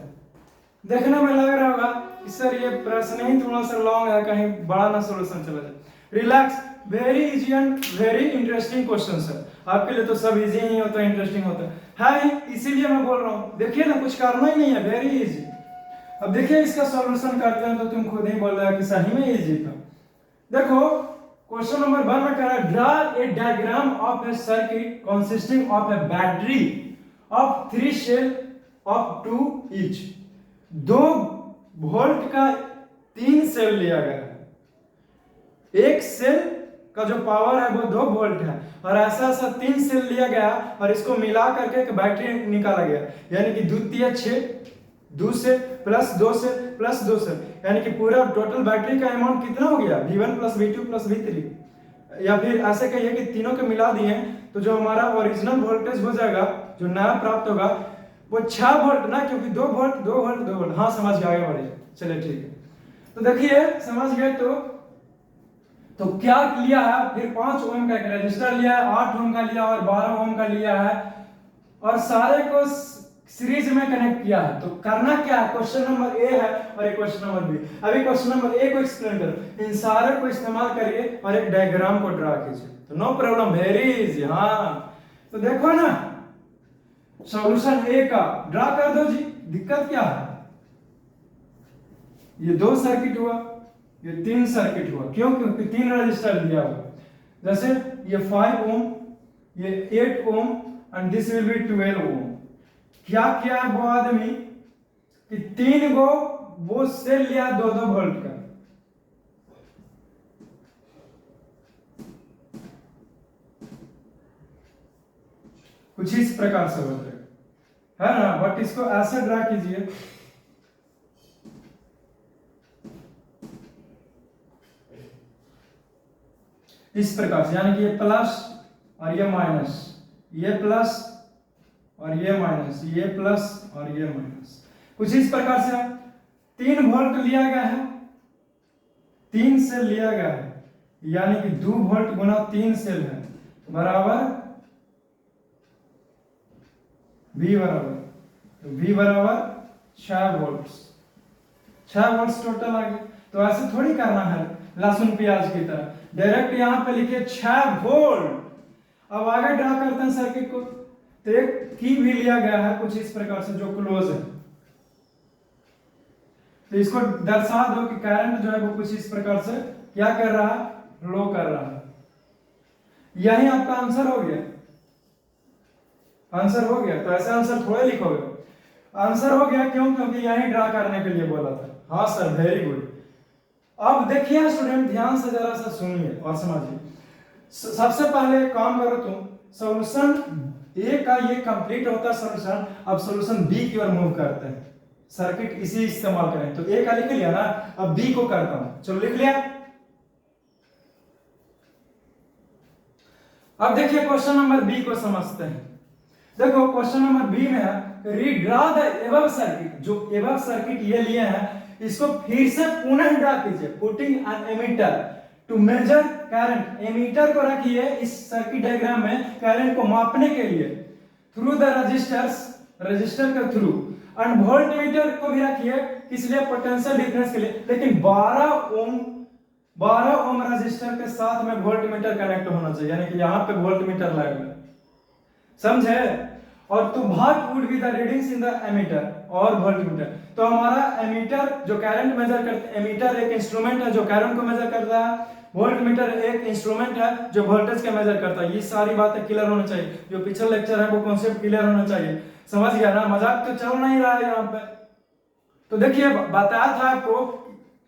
देखने में लग रहा होगा कि सर ये प्रश्न ही थोड़ा सा लॉन्ग है, कहीं बड़ा ना सॉल्यूशन चला जाए। Relax, very easy and very interesting question है। आपके लिए तो सब इजी ही होता है, इंटरेस्टिंग होता है, इसीलिए मैं बोल रहा हूँ। देखिए ना, कुछ करना ही नहीं है, वेरी इजी। अब देखिए इसका सॉल्यूशन करते हैं तो तुम खुद ही बोल रहे हो कि सही में इजी था। देखो क्वेश्चन नंबर 1 में कह रहा है draw a diagram of a circuit consisting of a battery of 3 cell of 2 each. 2 volt का 3 सेल लिया गया है, एक सेल का जो पावर है वो 2 वोल्ट है, और ऐसा ऐसा 3 सेल लिया गया और इसको मिला करके एक बैटरी निकाला गया, यानी कि द्वितीय 6 2 से प्लस 2 से प्लस 2 से, यानी कि पूरा टोटल बैटरी का अमाउंट कितना हो गया, V1 plus V2 plus V3, या फिर ऐसे कहिए कि तीनों के मिला दिए तो जो हमारा ओरिजिनल वोल्टेज हो जाएगा, जो नया प्राप्त होगा वो 6 वोल्ट ना, क्योंकि 2 वोल्ट 2 वोल्ट 2 वोल्ट। हाँ समझ गया, आगे बढ़िए। चलिए ठीक है, तो देखिए समझ गए। तो क्या लिया है फिर 5 ओम का रजिस्टर लिया है, 8 ओम का लिया और 12 ओम का लिया है और सारे को सीरीज में कनेक्ट किया है। तो करना क्या है, क्वेश्चन नंबर ए है और एक क्वेश्चन नंबर बी। अभी क्वेश्चन नंबर ए को एक्सप्लेन करो, इन सारे को इस्तेमाल करिए और एक डायग्राम को ड्रा कीजिए। तो नो प्रॉब्लम, वेरी इजी। हाँ तो देखो ना सॉल्यूशन ए का ड्रा कर दो जी, दिक्कत क्या है। ये 2 सर्किट हुआ, ये 3 सर्किट हुआ, क्यों? क्योंकि 3 रजिस्टर दिया हुआ। जैसे ये 5 ओम, ये 8 ओम एंड दिस विल बी 12 ओम। क्या किया है वो आदमी कि 3 गो वो सेल लिया 2-2 वोल्ट का। कुछ इस प्रकार से होता है ना, बट इसको ऐसे ड्रा कीजिए। इस प्रकार से, यानी कि ये प्लस और ये माइनस, ये प्लस और ये माइनस, ये प्लस और ये माइनस, कुछ इस प्रकार से 3 वोल्ट लिया गया है, 3 सेल लिया गया है, यानी कि 2 वोल्ट गुना 3 सेल है बराबर V बराबर 6 वोल्ट। 6 वोल्ट टोटल आ गया। तो ऐसे थोड़ी करना है लहसुन प्याज की तरह, डायरेक्ट यहां पे लिखिए 6 वोल्ट। अब आगे ड्रा करते हैं सर्किट को। तो एक की भी लिया गया है कुछ इस प्रकार से जो क्लोज है। तो इसको दर्शा दो कि करंट जो है वो कुछ इस प्रकार से क्या कर रहा है, फ्लो कर रहा है। यही आपका आंसर हो गया। आंसर हो गया। तो ऐसे आंसर थोड़े लिखोगे, आंसर हो गया क्यों? क्योंकि यही ड्रा करने के लिए बोला था। हाँ सर, वेरी गुड। अब देखिए स्टूडेंट, ध्यान से जरा सा सुनिए और समझिए। सबसे पहले काम करो तुम, सॉल्यूशन ए का ये कंप्लीट होता है सॉल्यूशन। अब सॉल्यूशन बी की ओर मूव करते हैं, सर्किट इसी इस्तेमाल करें। तो ए का लिख लिया ना, अब बी को करता हूं। चलो लिख लिया। अब देखिए क्वेश्चन नंबर बी को समझते हैं। देखो क्वेश्चन नंबर बी में है रीड्रा द एबव सर्किट। जो एबव सर्किट ये लिए हैं इसको फिर से पुनः ड्रा कीजिए। Putting an ammeter to measure current. Ammeter को रखिए इस सर्किट डायग्राम में करंट को मापने के लिए थ्रू द रजिस्टर्स, रजिस्टर के थ्रू, एंड वोल्टमीटर को भी रखिए किस लिए, पोटेंशियल डिफरेंस के लिए। लेकिन 12 ओम रजिस्टर के साथ में वोल्टमीटर कनेक्ट होना चाहिए, यानी कि यहां पे वोल्टमीटर लगेगा, समझे। और to what would be the readings in the ammeter और वोल्टमीटर। तो हमारा एमीटर जो करंट मेजर करता है, एमीटर एक इंस्ट्रूमेंट है जो करंट को मेजर करता है, वोल्टमीटर एक इंस्ट्रूमेंट है जो वोल्टेज का मेजर करता है। ये सारी बातें क्लियर होना चाहिए। जो पिछला लेक्चर है वो कॉन्सेप्ट क्लियर होना चाहिए, समझ गया ना। मजाक तो चल नहीं रहा है यहाँ पे। तो देखिए बताया था आपको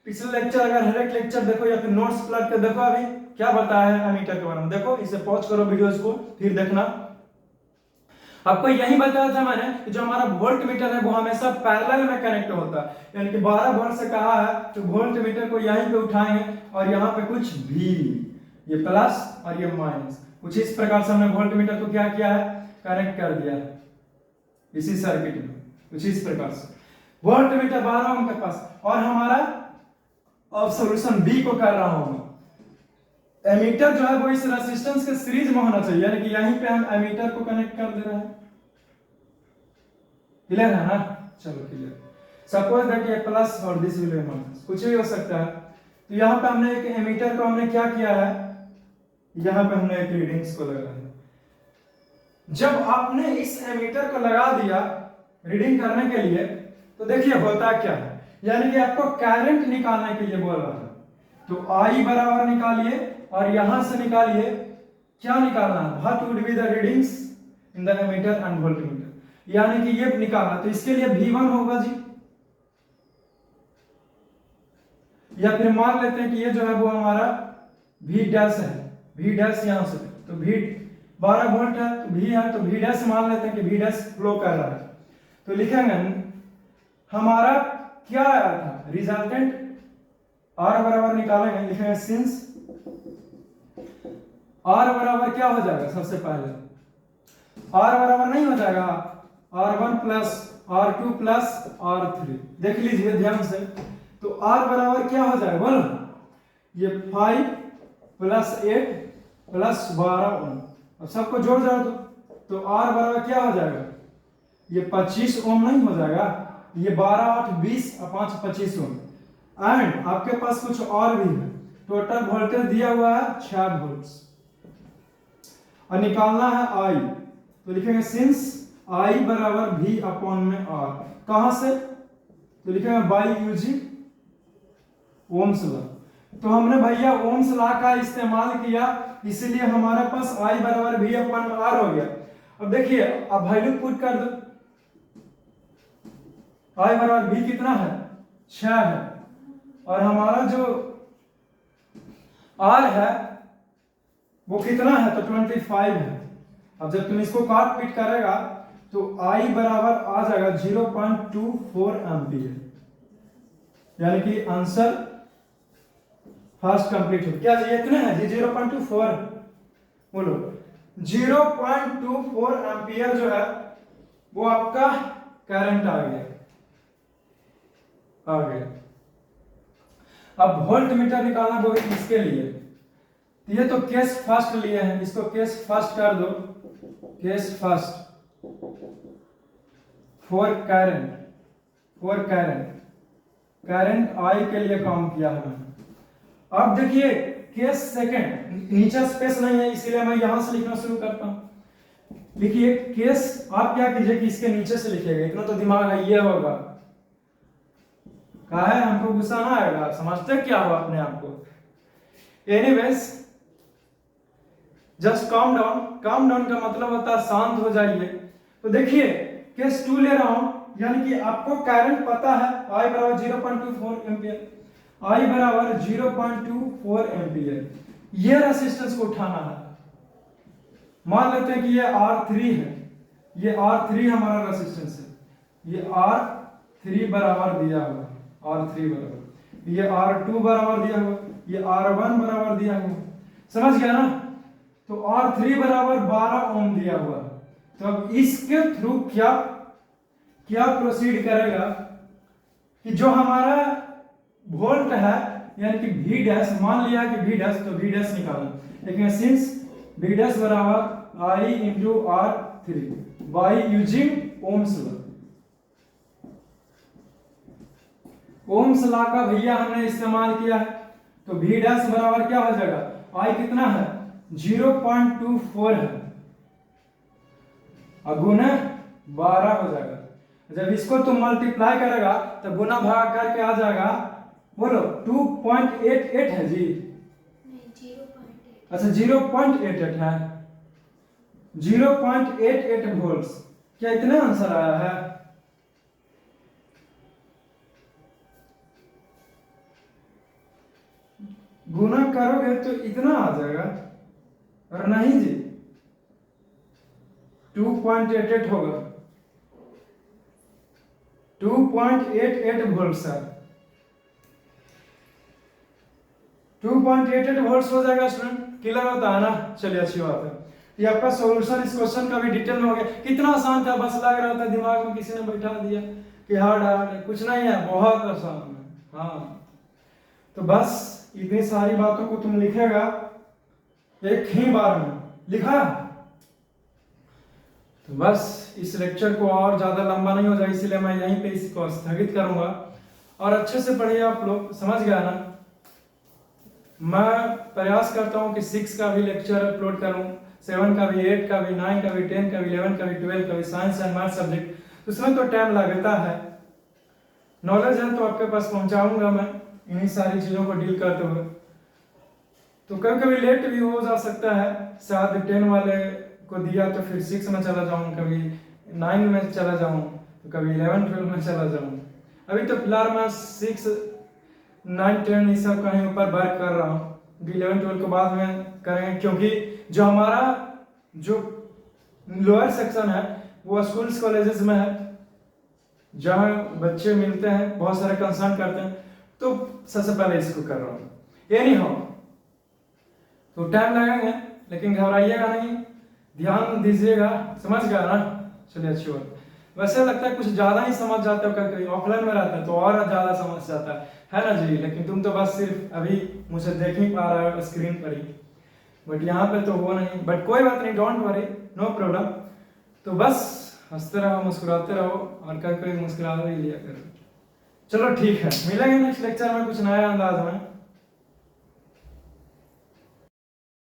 पिछले लेक्चर, अगर हर एक लेक्चर देखो या फिर नोट्स प्लॉट कर देखो, अभी क्या बताया है एमीटर के बारे में। देखो इसे पॉज करो वीडियोस को, फिर देखना। आपको यही बताया था मैंने कि जो हमारा वोल्ट मीटर है वो हमेशा पैरेलल में कनेक्ट होता है, यानी कि 12 वोल्ट से कहा है तो वोल्ट मीटर को यहीं पे उठाएंगे और यहाँ पे कुछ भी, ये प्लस और ये माइनस, कुछ इस प्रकार से हमने वोल्ट मीटर को क्या किया है, कनेक्ट कर दिया है इसी सर्किट में, कुछ इस प्रकार से वोल्ट मीटर 12 ओम के पास। और हमारा अब सॉल्यूशन बी को कर रहा हूं, एमीटर जो है वो इस रेजिस्टेंस के सीरीज में होना चाहिए, यानी कि यहीं पे हम एमीटर को कनेक्ट कर दे रहे हैं। क्लियर है ना? चलो क्लियर। सपोज दैट ये प्लस और दिस विल बी माइनस, कुछ भी हो सकता है। तो यहाँ पे हमने एक एमीटर को हमने क्या किया है, यहाँ पे हमने एक रीडिंग्स को लगा है। जब आपने इस एमीटर को लगा दिया रीडिंग करने के लिए, तो देखिए होता क्या है, यानी कि आपको करंट निकालने के लिए बोल रहा है। तो I बराबर निकालिए और यहां से निकालिए, क्या निकालना है, what would be the readings in the ammeter and voltmeter, यानी कि ये निकालना। तो इसके लिए V1 होगा जी, या फिर मान लेते हैं कि ये जो है वो हमारा V डैश है, V डैश यहां से, तो V 12 वोल्ट है तो V है, तो V डैश मान लेते हैं कि V डैश फ्लो कर रहा है। तो लिखेंगे हमारा क्या आया था, रिजल्टेंट R बराबर निकालेंगे, लिखेंगे सिंस R बराबर क्या हो जाएगा, सबसे पहले R बराबर नहीं हो जाएगा R1 plus R2 plus R3। देख लीजिए ध्यान से, तो R बराबर क्या हो जाएगा बोलो, ये 5 + 8 + 12 ओम। अब सबको जोड़ जाओ तो R बराबर क्या हो जाएगा, ये 25 ओम नहीं हो जाएगा, ये 12 8 20 और 5 25 ओम। एंड आपके पास कुछ और भी है, टोटल वोल्टेज दिया हुआ है 6 वोल्ट और निकालना है I, तो लिखेंगे सिंस I बराबर V अपॉन में R, कहां से, तो लिखेंगे बाई यूजिंग ओम्स लॉ। तो हमने भैया ओम्स लॉ का इस्तेमाल किया, इसलिए हमारे पास I बराबर V अपॉन में R हो गया। अब देखिए, अब वैल्यू पुट कर दो, I बराबर V कितना है 6 है, और हमारा जो R है वो कितना है, तो 25 है। अब जब तुम इसको काट पीट करेगा तो I बराबर आ जाएगा 0.24 एम्पियर, यानी कि आंसर फर्स्ट कंप्लीट हो। क्या ये इतने हैं जी, 0.24 बोलो, 0.24 एम्पियर जो है वो आपका करंट आ गया। अब वोल्ट मीटर निकालना वो इसके लिए, ये तो केस फर्स्ट लिए हैं, इसको केस फर्स्ट कर दो, case first for current, current I के लिए काम किया है मैंने। अब देखिए केस सेकंड, नीचे स्पेस नहीं है इसलिए मैं यहां से लिखना शुरू करता हूं। लिखिए केस, आप क्या कीजिए कि इसके नीचे से लिखिएगा, इतना तो दिमाग है, ये होगा कहा है, हमको गुस्सा ना आएगा, समझते क्या हो अपने आप को। Anyways just calm down, calm down का मतलब होता है शांत हो जाइए। तो देखिए केस 2 ले रहा हूं, यानी कि आपको करंट पता है I बराबर 0.24 एम्पियर, I बराबर 0.24 एम्पियर, ये रेसिस्टेंस को उठाना है। मान लेते हैं कि ये R3 है, ये R3 हमारा रेसिस्टेंस है, ये R3 बराबर दिया हुआ, R3 बराबर, ये R2 बराबर दिया हुआ, ये R1 बराबर दिया हुआ, समझ गया ना। तो R3 बराबर 12 ओम दिया हुआ है। तो अब इसके थ्रू क्या क्या प्रोसीड करेगा कि जो हमारा वोल्ट है यानी कि V डैश, मान लिया कि V डैश, तो V डैश निकालना, लेकिन सिंस V डैश बराबर I into R3 by using ohms law. Ohm's law का भैया हमने इस्तेमाल किया है, तो V डैश बराबर क्या हो जाएगा, I कितना है 0.24 है, और गुना 12 हो जाएगा। जब इसको तुम मल्टीप्लाई करेगा तो गुना भाग करके आ जाएगा, बोलो 2.88 है जी, नहीं 0.8, अच्छा 0.88 है, 0.88 वोल्ट्स। क्या इतना आंसर आया है, गुना करोगे तो इतना आ जाएगा, और नहीं जी 2.88 होगा, 2.88 वोल्ट है, 2.88 वोल्ट हो जाएगा स्टूडेंट, क्लियर होता है ना। चलिए अच्छी बात है, ये आपका सॉल्यूशन इस क्वेश्चन का भी डिटेल में हो गया। कितना आसान था, बस लग रहा था दिमाग में किसी ने बैठा दिया कि हार्ड है, कुछ नहीं है, बहुत आसान है। हाँ तो बस इतनी सारी बातों को तुम लिखेगा एक ही बार में, लिखा तो बस इस लेक्चर को और ज्यादा लंबा नहीं हो जाए, इसलिए मैं यहीं पे इसको स्थगित करूंगा। और अच्छे से पढ़िए आप लोग, समझ गया ना। मैं प्रयास करता हूं कि 6 का भी लेक्चर अपलोड करूं, 7 का भी, 8 का भी, 9 का भी, 10 का भी, 11 का भी, 12 का भी, साइंस एंड मैथ सब्जेक्ट, उसमें तो टाइम लगता है। नॉलेज है तो आपके पास पहुंचाऊंगा मैं इन्हीं सारी चीजों को डील करते हुए। तो कभी कभी लेट भी हो जा सकता है, शायद 10 वाले को दिया तो फिर 6 में चला जाऊं, कभी 9 में चला जाऊं, तो कभी 11 12 में चला जाऊं। अभी तो फिलहाल मैं 6 9 10 इस सब कहीं ऊपर वर्क कर रहा हूँ, 11 12 के बाद में करेंगे, क्योंकि जो हमारा जो लोअर सेक्शन है वो स्कूल्स कॉलेजेस में है, जहाँ बच्चे मिलते हैं, बहुत सारे कंसर्न करते हैं, तो सबसे पहले इसको कर रहा हूँ। ये नहीं हो तो टाइम लगेंगे, लेकिन घबराइएगा नहीं, ध्यान दीजिएगा, समझ गया ना। चलिए अच्छी बात, वैसे लगता है कुछ ज्यादा ही समझ जाते हो, कभी ऑफलाइन में रहता है तो और ज्यादा समझ जाता है ना जी। लेकिन तुम तो बस सिर्फ अभी मुझे देख ही पा रहे हो स्क्रीन पर ही, बट यहाँ पे तो वो नहीं। बट कोई बात नहीं, डोंट वरी, नो प्रॉब्लम। तो बस हंसते रहो, मुस्कुराते रहो, और कभी कभी मुस्कुरा ही लिया करो। चलो ठीक है, मिलेंगे नेक्स्ट लेक्चर में कुछ नया अंदाज में।